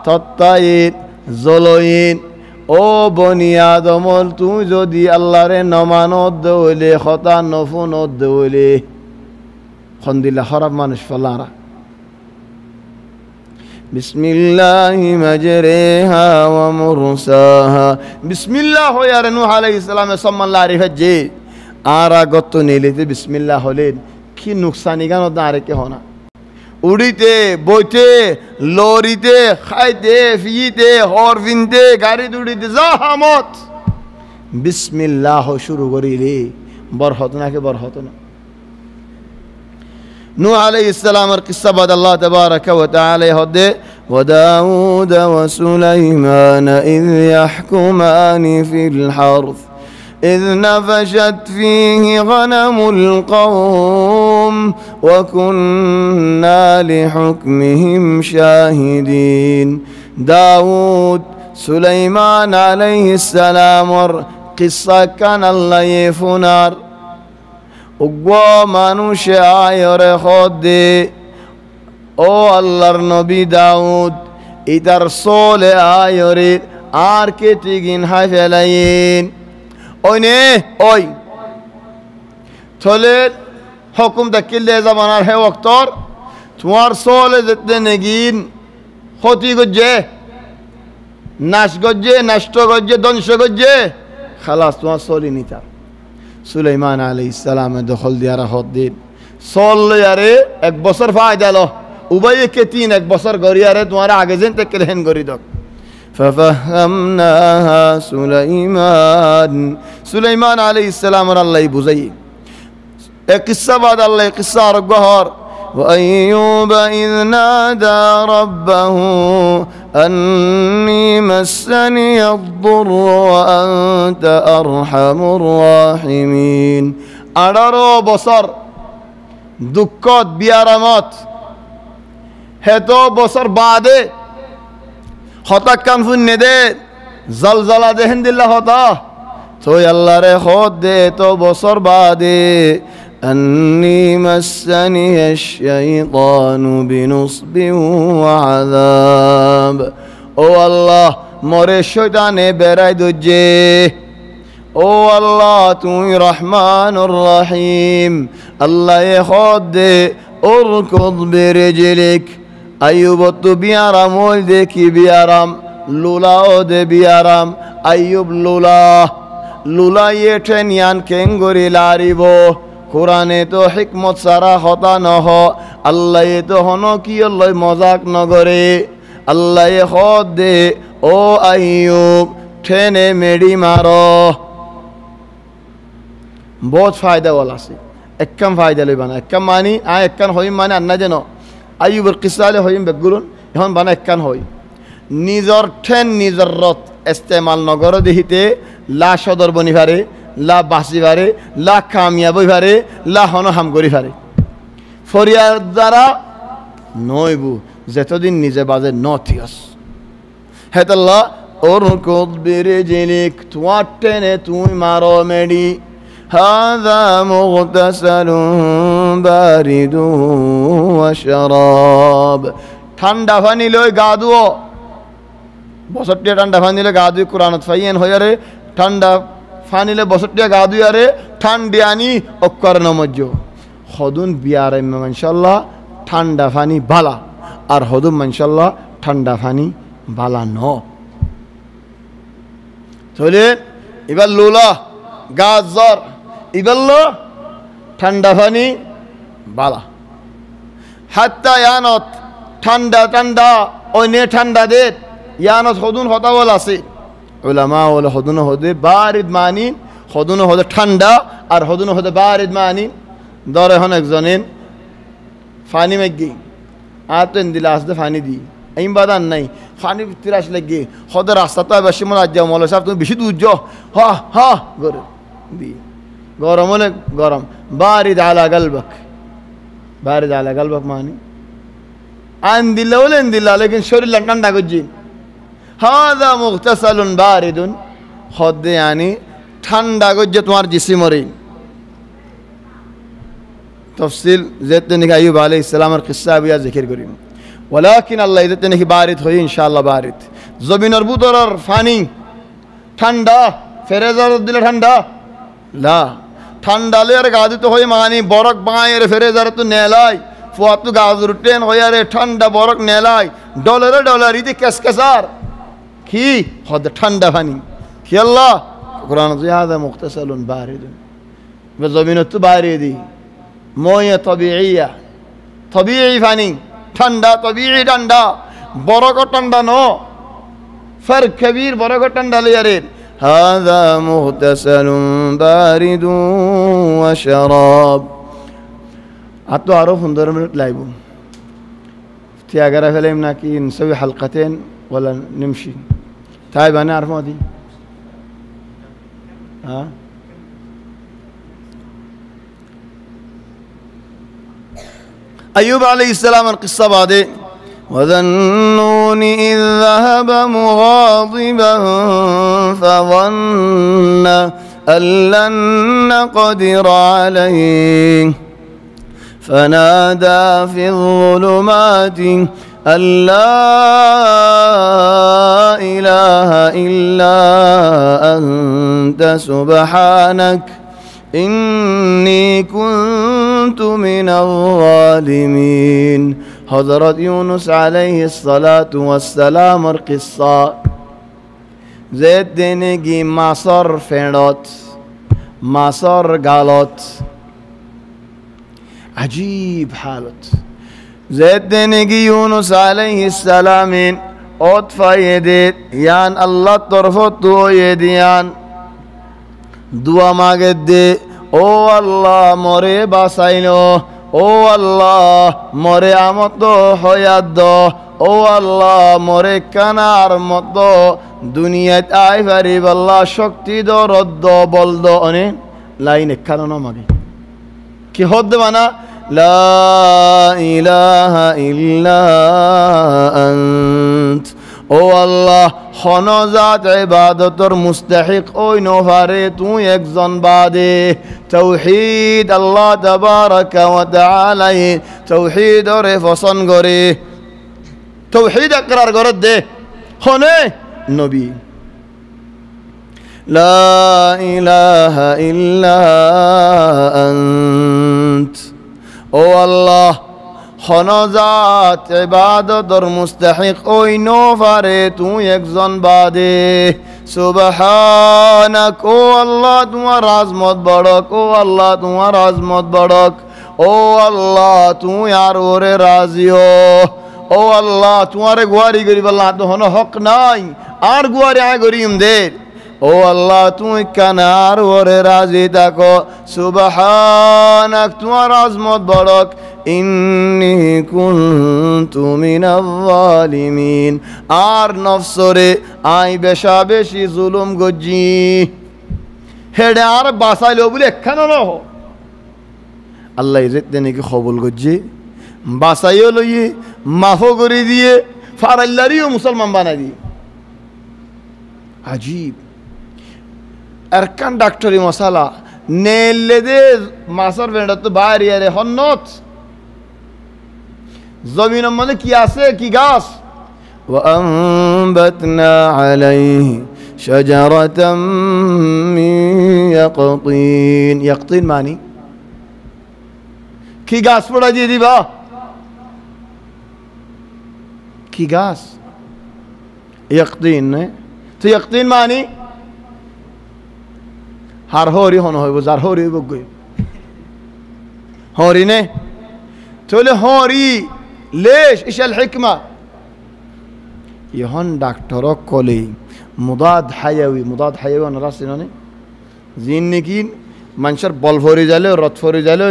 তত্তাইন জলইন ও বনি আদমল তুই যদি আল্লাহরে নমানত দৌলে খতা নফুনত দৌলে খন্দিল্লা খারাপ মানুষ ফলারা بسم الله مجريها ومرساها بسم الله يا نوح عليه السلام صلى الله عليه وسلم آرا গত নিলিতে বিসমিল্লাহ হলেন কি নুকসানি গান দাঁড়ে কে হনা উড়িতে বইতে লরিতে খাইতে ফিতে হরফিনতে গাড়ি দুড়িতে জাহামত বিসমিল্লাহ শুরু করিলে বরহত নাকি বরহত না نوح عليه السلام القصة بعد الله تبارك وتعالى يهدي وداود وسليمان إذ يحكمان في الحرث إذ نفشت فيه غنم القوم وكنا لحكمهم شاهدين داود سليمان عليه السلام قصة كان الله يفنار উগ্র মানুষে আয়রে খদে ও আল্লাহর নবী দাউদ ইতার সোলে আয়রে আর কে টিগিন হাই ফেলাইন ওই নে ওই থলে হুকুম দাকিলে জামানার হে ওক্তর তোমার সোলে যেতে নেগিন ক্ষতি গজে নাশ গজ্জে, নষ্ট গজ্জে, ধ্বংস গজ্জে, খালাস তোমার চলি নিতা। সুলাইমান আলাইহিস সালামে দখল দিয়ারা হদ দিন চল আরে 1 বছর ফায়দা লো উভয় কে 1 বছর গড়িয়ারে তোমার আগে যেন থেকে হেন গড়ি দক। ফাফাহামনাহা সুলাইমান আলাইহিস সালাম আল্লাহ বুঝাই এক কিসসা বাদ আল্লাহ কিসসা আর গহর وأيوب إذ نادى ربه أني مسني الضر وأنت أرحم الراحمين 18 বছর দুঃখত বিয়ারামত হেত বছর বাদে হঠাৎ কান ফুন্নে দে জলজলা দেহেন দিল্লা হতা তো আল্লাহ রে হদ দে তো বছর বাদে أني مسني الشيطان بنصب وعذاب ও আল্লাহ মরে শয়তানে বেড়াই দুজে ও আল্লাহ তুমি রহমানুর রহিম আল্লাহ খদ দে উরকুদ বিরজলিক আইয়ুব তো বিয়ারাম ওই দেখি বিয়ারাম লুলাও দে বিয়ারাম আইয়ুব লুলা ইয়ে ঠেনিয়ান কেঙ্গরি লারিব কোরআনে তো হিকমত সারা হতা নহ আল্লাহ তো হন কি আল্লাহ মজাক নগরে আল্লাহ হদ দে ও আইয়ুব ঠেনে মেডি মারো বহুত ফায়দা বল আছে এককাম ফায়দা লই বানা এককাম মানি এককান হইম মানে আন্না যেন আইয়ুবের কিসালে হইম বেগুলুন এখন বানা এককান হই নিজর ঠেন নিজর রত ইস্তেমাল নগর দেহিতে লা সদর বনি ভারে লা বাসি ভারে লা কামিয়াব ভারে লা হন হাম করি ভারে ফরিয়ার দ্বারা নইবু যতদিন নিজে বাজে নথিয়স হেতাল্লাহ ওর কুদ বিরজলিক তোমার টেনে তুই মারো মেডি হাযা মুগতাসালুন বারিদু ওয়া শারাব ঠান্ডা পানি লই গা ধুও বছরটিয়া ঠান্ডা পানি লই গা ধুই কোরআনত ফাইয়েন হইয়ারে ঠান্ডা ফানিলে বছরটিয়া গা ধুই আরে ঠান্ডি আনি অক্কর নমজ্জ হদুন বিয়ারে মাশাআল্লাহ ঠান্ডা পানি বালা আর হদুন মাশাআল্লাহ ঠান্ডা পানি বালা ন চলে এবার লুলা গাজর ইবাল্লো ঠান্ডা পানি বালা হাত্তা ইয়ানত ঠান্ডা ঠান্ডা অনে ঠান্ডা দে ইয়ানত হদুন হতা বল আছে উলামা ওল হদুন হদে বারিদ মানি হদুন হদে ঠান্ডা আর হদুন হদে বারিদ মানি দরে হন একজনের ফানি মেগি আতেন দিলা আসতে ফানি দি আইম বাদান নাই ফানি তিরাস লাগি হদে রাস্তাটা বেশি মন আজ যাও মল সাহেব তুমি বেশি দূর যাও হা হা করে দি গরম হলে গরম বারিদ আলা গালবক বারিদ আলা গালবক মানি আন দিল্লা বলেন দিল্লা লেকিন শরীর ঠান্ডা করছি হাদা মুগতাসালুন বারিদুন হদে আনি ঠান্ডা করছে তোমার জিসিমরে তফসিল যেতে নাকি আইয়ুব আলাইহিস সালামের কিসসা বিয়া জিকির করিম ওয়ালাকিন আল্লাহ যেতে নাকি বারিদ হই ইনশাআল্লাহ বারিদ জমিনের বুতরের পানি ঠান্ডা ফেরেজার দিলে ঠান্ডা লা ঠান্ডা লে আর গাদিতে হই মানি বরক বাঁয়ের ফেরেজার তো নেলাই ফুয়াতু গাজর টেন হইয়ারে ঠান্ডা বরক নেলাই ডলার ইদি কেসকেসার কি হদ ঠান্ডা পানি কি আল্লাহ কোরআন জিহাদা মুগতাসালুন বারিদুন জমিনত তো বারিদি ময়ে তবিঈ পানি ঠান্ডা তবিঈ ঠান্ডা বরক ঠান্ডা ন ফর কবির বরক ঠান্ডা লিয়ারে হাযা মুগতাসালুন বারিদু ওয়া শারাব আতো আরো 15 মিনিট লাইব তিয়াগারা ফেলাম নাকি নসবি হালকাতেন ولا نمشي طيب انا اعرف ما دي ها ايوب عليه السلام القصه بعدين وذنون اذ ذهب مغاضبا فظن ان لن نقدر عليه فنادى في الظلمات أن لا إله إلا أنت سبحانك إني كنت من الظالمين حضرت يونس عليه الصلاة والسلام القصة যে দিনগি মাছর ফেঁড়ত মাছর গালত আজীব হালত যে দিনগি ইউনুস আলাইহিস সালামিন ওত ফায়েদেত ইয়ান আল্লাহ তরফ তো দিয়ান দুয়া মাগে দে ও আল্লাহ মরে বাঁচাইলো ও আল্লাহ মরে আমত হয়াত দ ও আল্লাহ মরে কানার মতো দুনিয়াত আই পারিব আল্লাহ শক্তি দ রদ্দ বল দ অনে লাইন এখানো না মাগে কি হদ মানা লা ইলাহা ইল্লা আন্ত ও আল্লাহ হনজাত ইবাদতর মুস্তাহিক ওই নফারে তুই একজন বাদে তাওহীদ আল্লাহ তাবারাকা ওয়া তাআলা তাওহীদ রে পছন্দ করে তাওহীদ ইকরার করে দে হনে নবী লা ইলাহা ইল্লা আন্ত ও আল্লাহ হনজাত ইবাদতর মুস্তাহিক ওই নফারে তুই একজন বাদে সুবহানাক ও আল্লাহ তোমার আজমত বড়ক ও আল্লাহ তোমার আজমত বড়ক ও আল্লাহ তুই আর ওরে রাজিও ও আল্লাহ তোমারে গুয়ারি করিব আল্লাহ তো হন হক নাই আর গুয়ারি আয় করিম দে ও আল্লাহ তুই কানার ওরে রাজি থাকো সুবহানাক তোমার আজমত বড়ক ইন্নী কুনতু মিনাল যালিমিন আর নফসরে আই বেশা বেশি জুলুম গজি হেডে আর বাঁচাইলো বলে একখানো ন আল্লাহ ইজেতে নাকি কবুল গজি বাঁচাইও লইয়ে মাফও করে দিয়ে ফারাল্লারিও মুসলমান বানাই দিয়ে আজীব এরকান ডাক্তারি মশালা নেলে দে মাছর বেড়া তো বাইরে আরে হন্নত জমিনের মধ্যে কি আছে কি গাছ وأنبتنا عليه شجرة من يقطين يقطين মানি কি গাছ পড়া দিয়ে দিবা কি গাছ يقطين তো يقطين মানি হার হরি হন হইব যার হরি হইব গই হরি নে তোলে হরি লেশ ইশাল হিকমা ইহন ডাক্তার কলে মুদাদ হায়াবি নারাসিননে জিন নাকি মানুষের বল ভরি যালে রথ ভরি যালে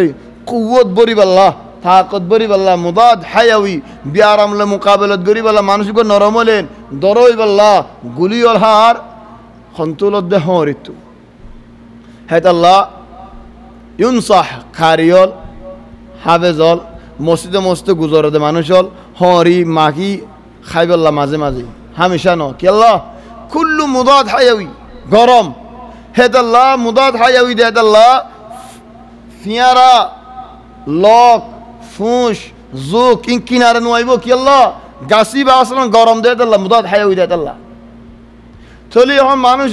কুওয়াত বরি বাল্লাহ তাকত বরি বাল্লাহ মুদাদ হায়াবি বিয়ারামলে মুকাবেলত গরি বাল্লাহ মানুষকে নরম হলেন দরই বাল্লাহ গুলিয়ল হার সন্তুলত দে হরিতু হেতাল্লাহ ইউনসাহ খারিয়ল হাফেজল মসজিদে মসজিদে গুজরদে মানুষ হল হরি মাকি খাইবল্লা মাঝে মাঝে হামেশা ন কেল্লা কুল্লু মুদাদ হায়াবি গরম হেতাল্লাহ মুদাদ হায়াবি দে হেতাল্লাহ ফিয়ারা লক ফুঁস জোক কিনারে নোয়াইব কেল্লা গাছি বা আসলে গরম দে হেতাল্লাহ মুদাদ হায়াবি দে হেতাল্লাহ চলি এখন মানুষ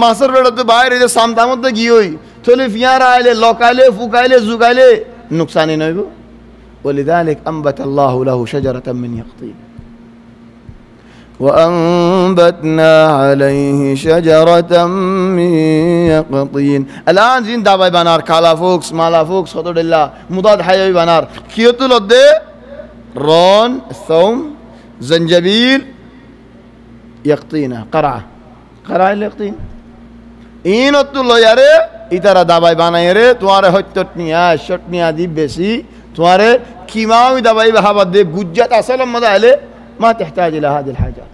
মাছের বেড়াতে বাইরে যে সামতার মধ্যে গিয়ে চলে ফিয়ারা আইলে লকাইলে ফুকাইলে জুকাইলে নুকসানি নইব ولذلك أنبت الله له شجرة من يقطين وأنبتنا عليه شجرة من يقطين الآن زين دابا بنار كالا فوكس مالا فوكس خطر الله مضاد حيوي بنار كيوتو لدي رون ثوم زنجبيل يقطينه قرعة اللي يقطين إينو تلو ياري إتارا دابا بنايري تواري هتتنيا شتنيا دي بسي تواري كيماوي دابا بحبات دي جوجات أصلا ماذا عليه ما تحتاج إلى هذه الحاجات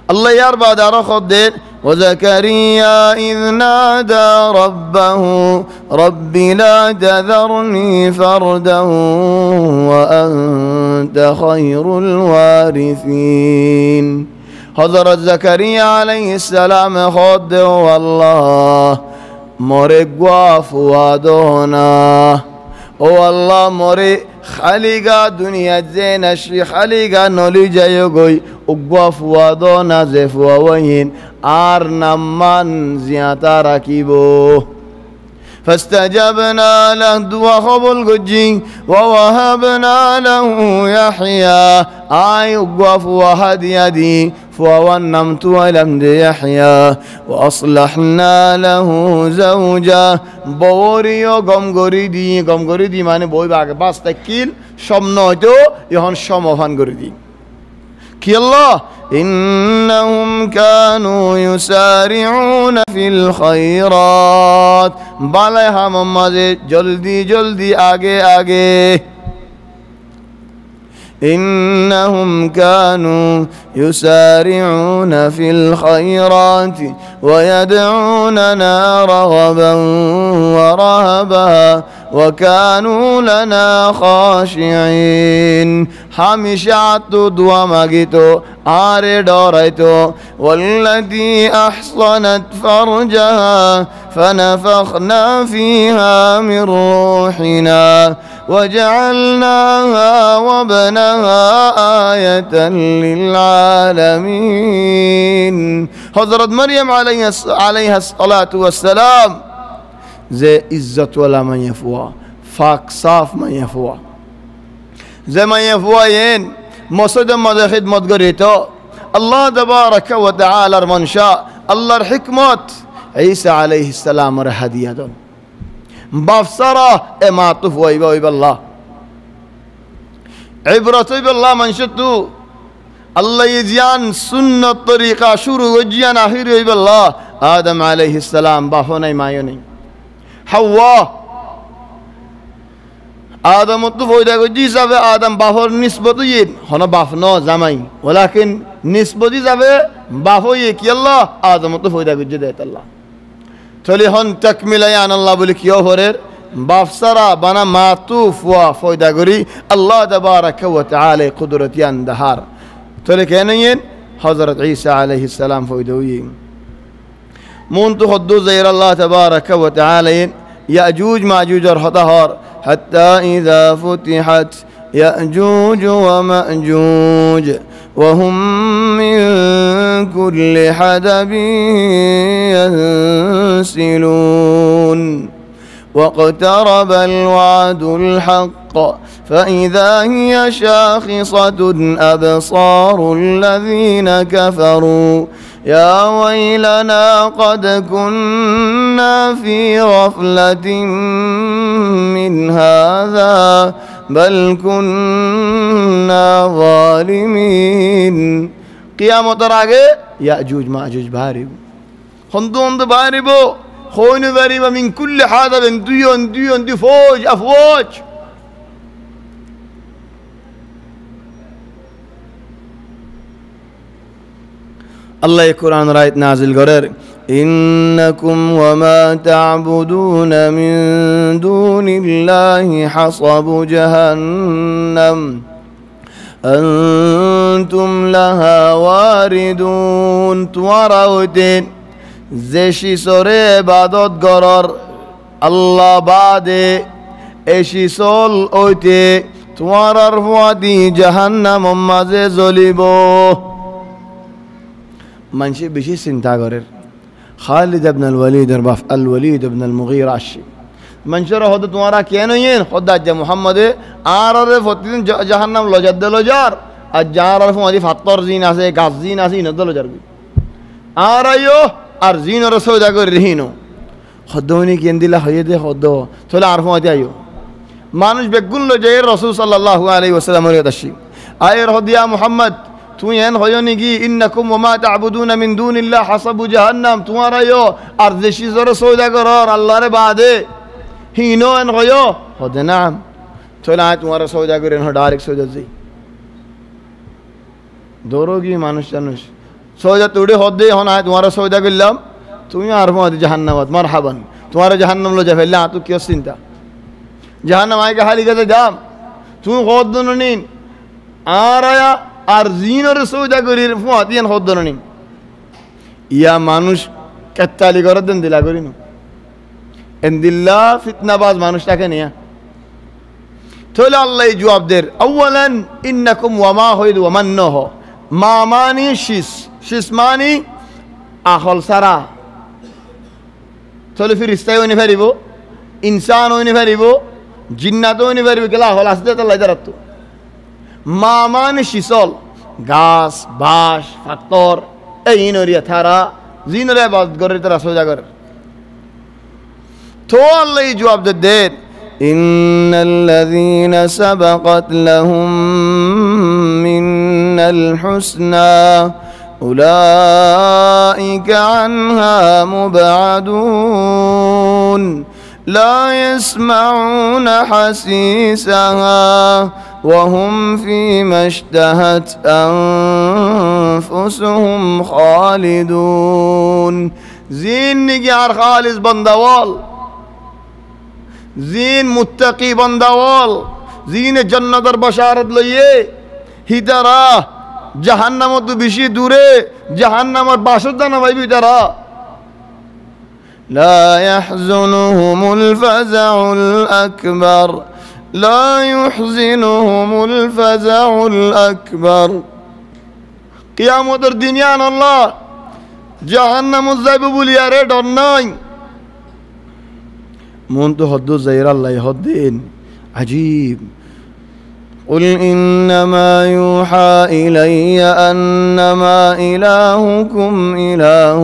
الله يربى دار خدين وزكريا إذ نادى ربه رب لا تذرني فردا وأنت خير الوارثين حضرت زكريا عليه السلام خد والله مرقوا فوادونا او الله مري خالقا دنيا زين اشري خالقا نولي جايو گوي اقوا فوادونا زفوا وين ار نمان زياتا راكيبو فاستجبنا له دعا قبول করছি ووهبنا له يحيى আই উগফ ওয়াহাদিয়া দি فوَنَّمْتُ وَلَمْدِ يَحْيَى وَأَصْلَحْنَا لَهُ زَوْجَهُ বউরিও গম গরি দি মানে বই বাগে বাস তাকিল সমন হয়তো এখন সমাধান করে দি কি আল্লাহ إنهم كانوا يسارعون في الخيرات বালে হাম মাঝে জলদি আগে إنهم كانوا يسارعون في الخيرات ويدعوننا رغبا ورهبا وكانوا لنا خاشعين همشات دعا ماگیتو آرے ڈوریتو والتي أحصنت فرجها فنفخنا فيها من روحنا وجعلناها وابنها آية للعالمين حضرت مريم عليها الصلاة والسلام زي عزت ولا من يفوا فاك صاف من يفوا زي ما يفوا ين مصد مد خدمت قريتو الله تبارك وتعالى من شاء الله الحكمة عيسى عليه السلام هدية بافسرة ما طفوا يبا الله عبرة بالله من شتو الله يجيان سنة طريقة شروع وجيان آخر يبا الله آدم عليه السلام بافوني ما يوني حواء آدم الطفوا إذا قد جيسا آدم بافور نسبة ين هنا بافنا زمين ولكن نسبة زبه بافو يكي الله آدم الطفوا إذا قد جدت الله تولي هن تكمل يعني الله بلك يوفرر بافسرا بنا معطوف وفويدا غري الله تبارك وتعالى قدرتيان دهار تولي كينين حضرت عيسى عليه السلام فويدوين مونتو خدو زير الله تبارك وتعالى يأجوج ماجوج ارهطهار حتى إذا فتحت يأجوج ومأجوج وهم من كل حدب ينسلون واقترب الوعد الحق فإذا هي شاخصة أبصار الذين كفروا يا ويلنا قد كنا في غفلة من هذا بل كنا ظالمين قيامة راجع يأجوج مأجوج باريبو خندون باريبو خون باريبو من كل حدب ديون دي فوج أفواج الله القرآن رايت نازل قرر إنكم وما تعبدون من دون الله حصب جهنم أنتم لها واردون تواروتين زشي سوري عبادت قرر الله بعد اشي سول اوتي توارر فواتي جهنم مازه زوليبو منشي بشي سنتا قرر خالد بن الوليد بن المغيرة الشي منشر هذا تمہارا کینو ین خدا جا محمد آرر فتن جهنم لجد لجار اجار فمادي فطر زين اسه غاز زين اسه ند لجار آرایو আর জিনর সওদা করে রহিনো খদ্দনি কেন দিলা হয়ে দে খদ্দ চলে আর ফমাতি আইও মানুষ বেগুন লজে রাসূল সাল্লাল্লাহু আলাইহি ওয়াসাল্লাম এর দাসি আয়ের হদিয়া মুহাম্মদ তুই এন হয়নি কি ইন্নাকুম ওয়া মা তা'বুদুনা মিন দুনিল্লাহ হাসাবু জাহান্নাম তোমারা ইয়ো আর দেশি জোর সওদা করর আল্লাহর বাদে হিনো এন হয়ো হদে নাম চলে আয় তোমারা সওদা করেন ডাইরেক্ট সওদা যাই দৌড়োগি মানুষ জানুস সওদা তুড়ে হদে হন আয় তোমারা সওদা করলাম তুমি আর ফমাতি জাহান্নামাত মারহাবান তোমারা জাহান্নাম লো যা ফেললা তো কি চিন্তা জাহান্নাম আয় হালি গেছে দাম তুমি হদন নিন আর আয়া আর জিনর সওদা করির ফমাতিন হদন নিন ইয়া মানুষ কাত্তালি করে দেন দিলা করিনো এন্দিল্লা ফিতনাবাজ মানুষটাকে নিয়া তাহলে আল্লাহ জবাব দের আউয়ালান ইন্নাকুম ওয়া মা হইদ ওয়া মান নহ মা মানি শিস মানি আহল সারা তাহলে ফিরিস্তায় উনি ফেরিব ইনসান হইনি পারিব জিন্নাত হইনি পারিব গেলা হল আসতে তাল্লাই দাঁড়াতো মা মানে শিসল গাছ বাঁশ পাথর এই ইনরিয়া থারা জিনরে বাদ করে তারা সোজা করে তো আল্লাহ জবাব দেন ইন্নাল্লাযীনা সাবাকাত লাহুম মিনাল হুসনা উলাইকা আনহা মুবআদুন لا يسمعون حسيسها وهم فيما اشتهت أنفسهم خالدون زين نجار خالص بندوال زين متقي بندوال زين جنة در بشارت ليه هدرا جهنم تو بشي دوره جهنم باشدنا بي بيدرا لا يحزنهم الفزع الأكبر لا يحزنهم الفزع الأكبر قيامة الدنيا الله جهنم الزيب بولياري دوناي منتو حدو زير الله يهدين عجيب قل إنما يوحى إلي أنما إلهكم إله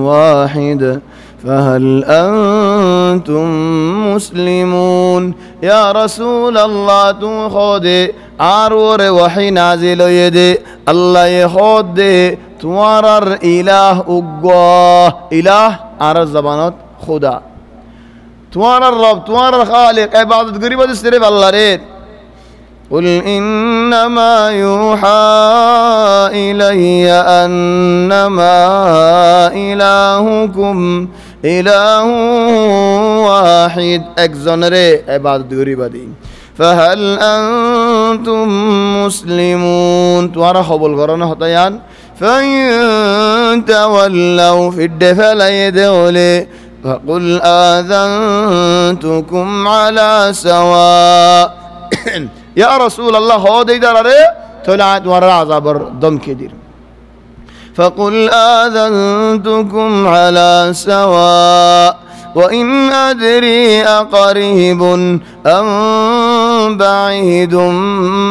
واحد فهل أنتم مسلمون يا رسول الله تو خودي آرور وحي نازل يدي الله يخودي توارر إله أقواه إله عرض زبانات خدا توارر رب توارر خالق عبادت قريبة تستريب الله ريد قل إنما يوحى إلي أنما إلهكم إله واحد أكزنري عبادة غريبة دين فهل أنتم مسلمون توارا خبول غرانا هتيان فإن تولوا في الدفل يدولي فقل آذنتكم على سواء يا رسول الله هو دي دراري طلعت ورا عذابر دم كدير فقل آذنتكم على سواء وإن أدري أقريب أم بعيد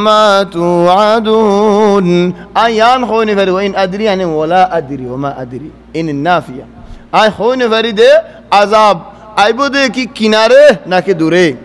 ما توعدون أيان خوني فريد وإن أدري يعني ولا أدري وما أدري إن النافية أي خوني فريد عذاب أي بودي كي كناره ناكي دوري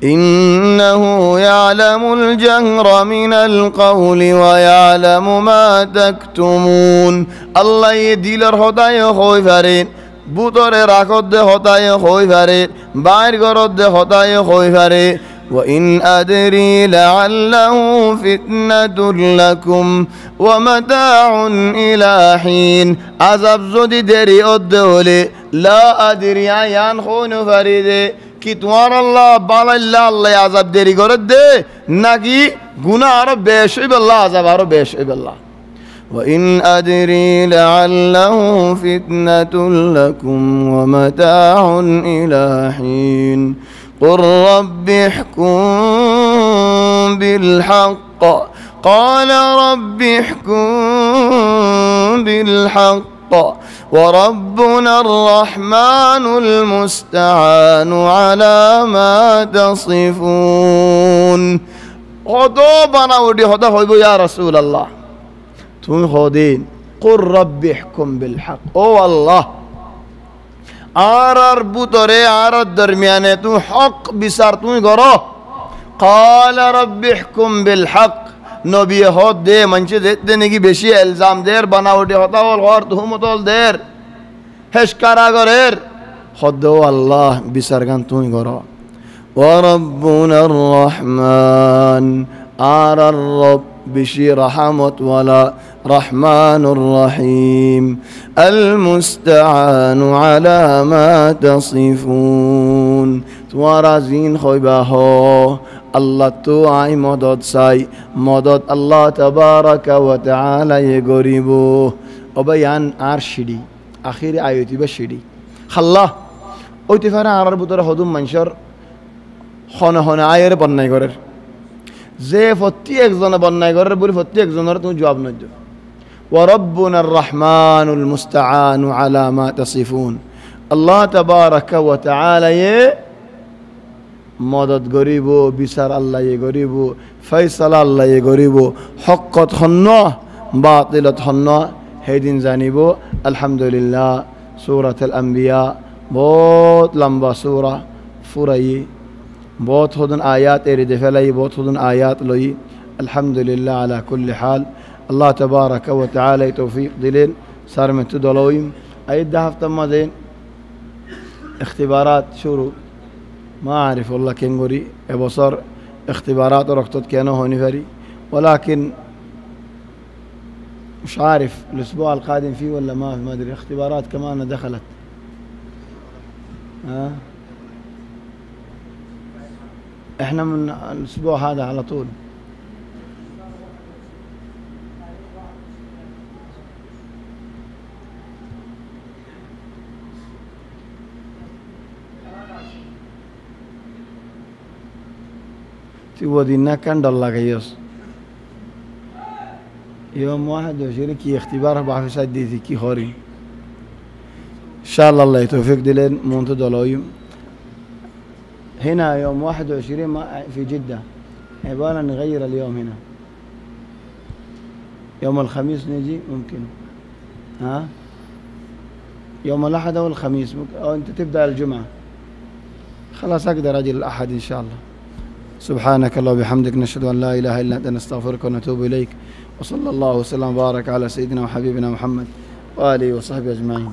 إنه يعلم الجهر من القول ويعلم ما تكتمون الله يديلر هداي خوي فريد بوتور راكود هداي خوي فريد باير غرود هداي خوي فريد وإن أدري لعله فتنة لكم ومتاع إلى حين عذاب زودي دري أدولي لا أدري عيان خون فريد কি তোমার আল্লাহ বালাল্লাহ আল্লাহ আযাব দেরি করে দে নাকি গুনাহ আরো বেশি হইবে আল্লাহ আযাব আরো বেশি হইবে আল্লাহ وإن أدري لعله فتنة لكم ومتاع إلى حين قل رب احكم بالحق قال رب احكم بالحق وربنا الرحمن المستعان على ما تصفون خدو بنا ودي خدا هيبو يا رسول الله تون خدين قل رب احكم بالحق او الله آرار بوتوري آرار درميانه تو حق بسار تو غرو قال رب احكم بالحق নবী হদ দে মানুষে দেখতে নাকি বেশি ইলজাম দের বানাওটি হতা হল ঘর তুহমতল দের হেশকারা গরের হদ আল্লাহ বিচার গান তুই গর ওয়া রাব্বুনার রহমান আর রব বেশি রহমত ওয়ালা রহমানুর রহিম আল মুস্তাআনু আলা মা তাসিফুন তোমারা জিন হইবা হ আল্লাহ তো আই মদত চাই মদত আল্লাহ তাবারাকা ওয়া তাআলা এ গরিব অবয়ান আর সিঁড়ি আখির আয়তি বা সিঁড়ি খাল্লাহ ওইতে পারে আর ভিতরে হদুম মানুষের হনে হনে আয়ের বন্যায় করের যে প্রতি একজনে বন্যায় করের বলি প্রতি একজনের তুমি জবাব নয় ওয়া রাব্বুনার রহমানুল মুস্তাআনু আলা মা তাসিফুন আল্লাহ তাবারাকা ওয়া তাআলা মদত গরিব বিচার আল্লাহ গরিব ফয়সালা আল্লাহ গরিব হকত হন্ন বাতিলত হন্ন সেইদিন জানিব আলহামদুলিল্লাহ সূরাতুল আম্বিয়া বহুত লম্বা সূরা ফুরাই বহুত হদন আয়াত এরিদে ফেলাই বহুত হদন আয়াত লই আলহামদুলিল্লাহ আলা কুল্লি হাল আল্লাহ তাবারাকা ওয়া তাআলা তৌফিক দিলেন সার में तो दलोइम أيد هفته مدين اختبارات شروع ما أعرف والله كنغوري أبصر اختبارات ورقتت كانوا هوني فري ولكن مش عارف الأسبوع القادم فيه ولا ما أدري اختبارات كمان دخلت احنا من الأسبوع هذا على طول ودينا كان الله غيوس يوم 21 كي اختبار 4 ساعات دي كي خوري ان شاء الله يتوفق دلين مونتو دولويم هنا يوم 21 في جدة عبارة نغير اليوم هنا يوم الخميس نجي ممكن يوم الأحد أو الخميس أو أنت تبدأ الجمعة خلاص أقدر أجي الأحد إن شاء الله سبحانك الله وبحمدك نشهد أن لا إله إلا أنت نستغفرك ونتوب إليك وصلى الله وسلم وبارك على سيدنا وحبيبنا محمد وآله وصحبه أجمعين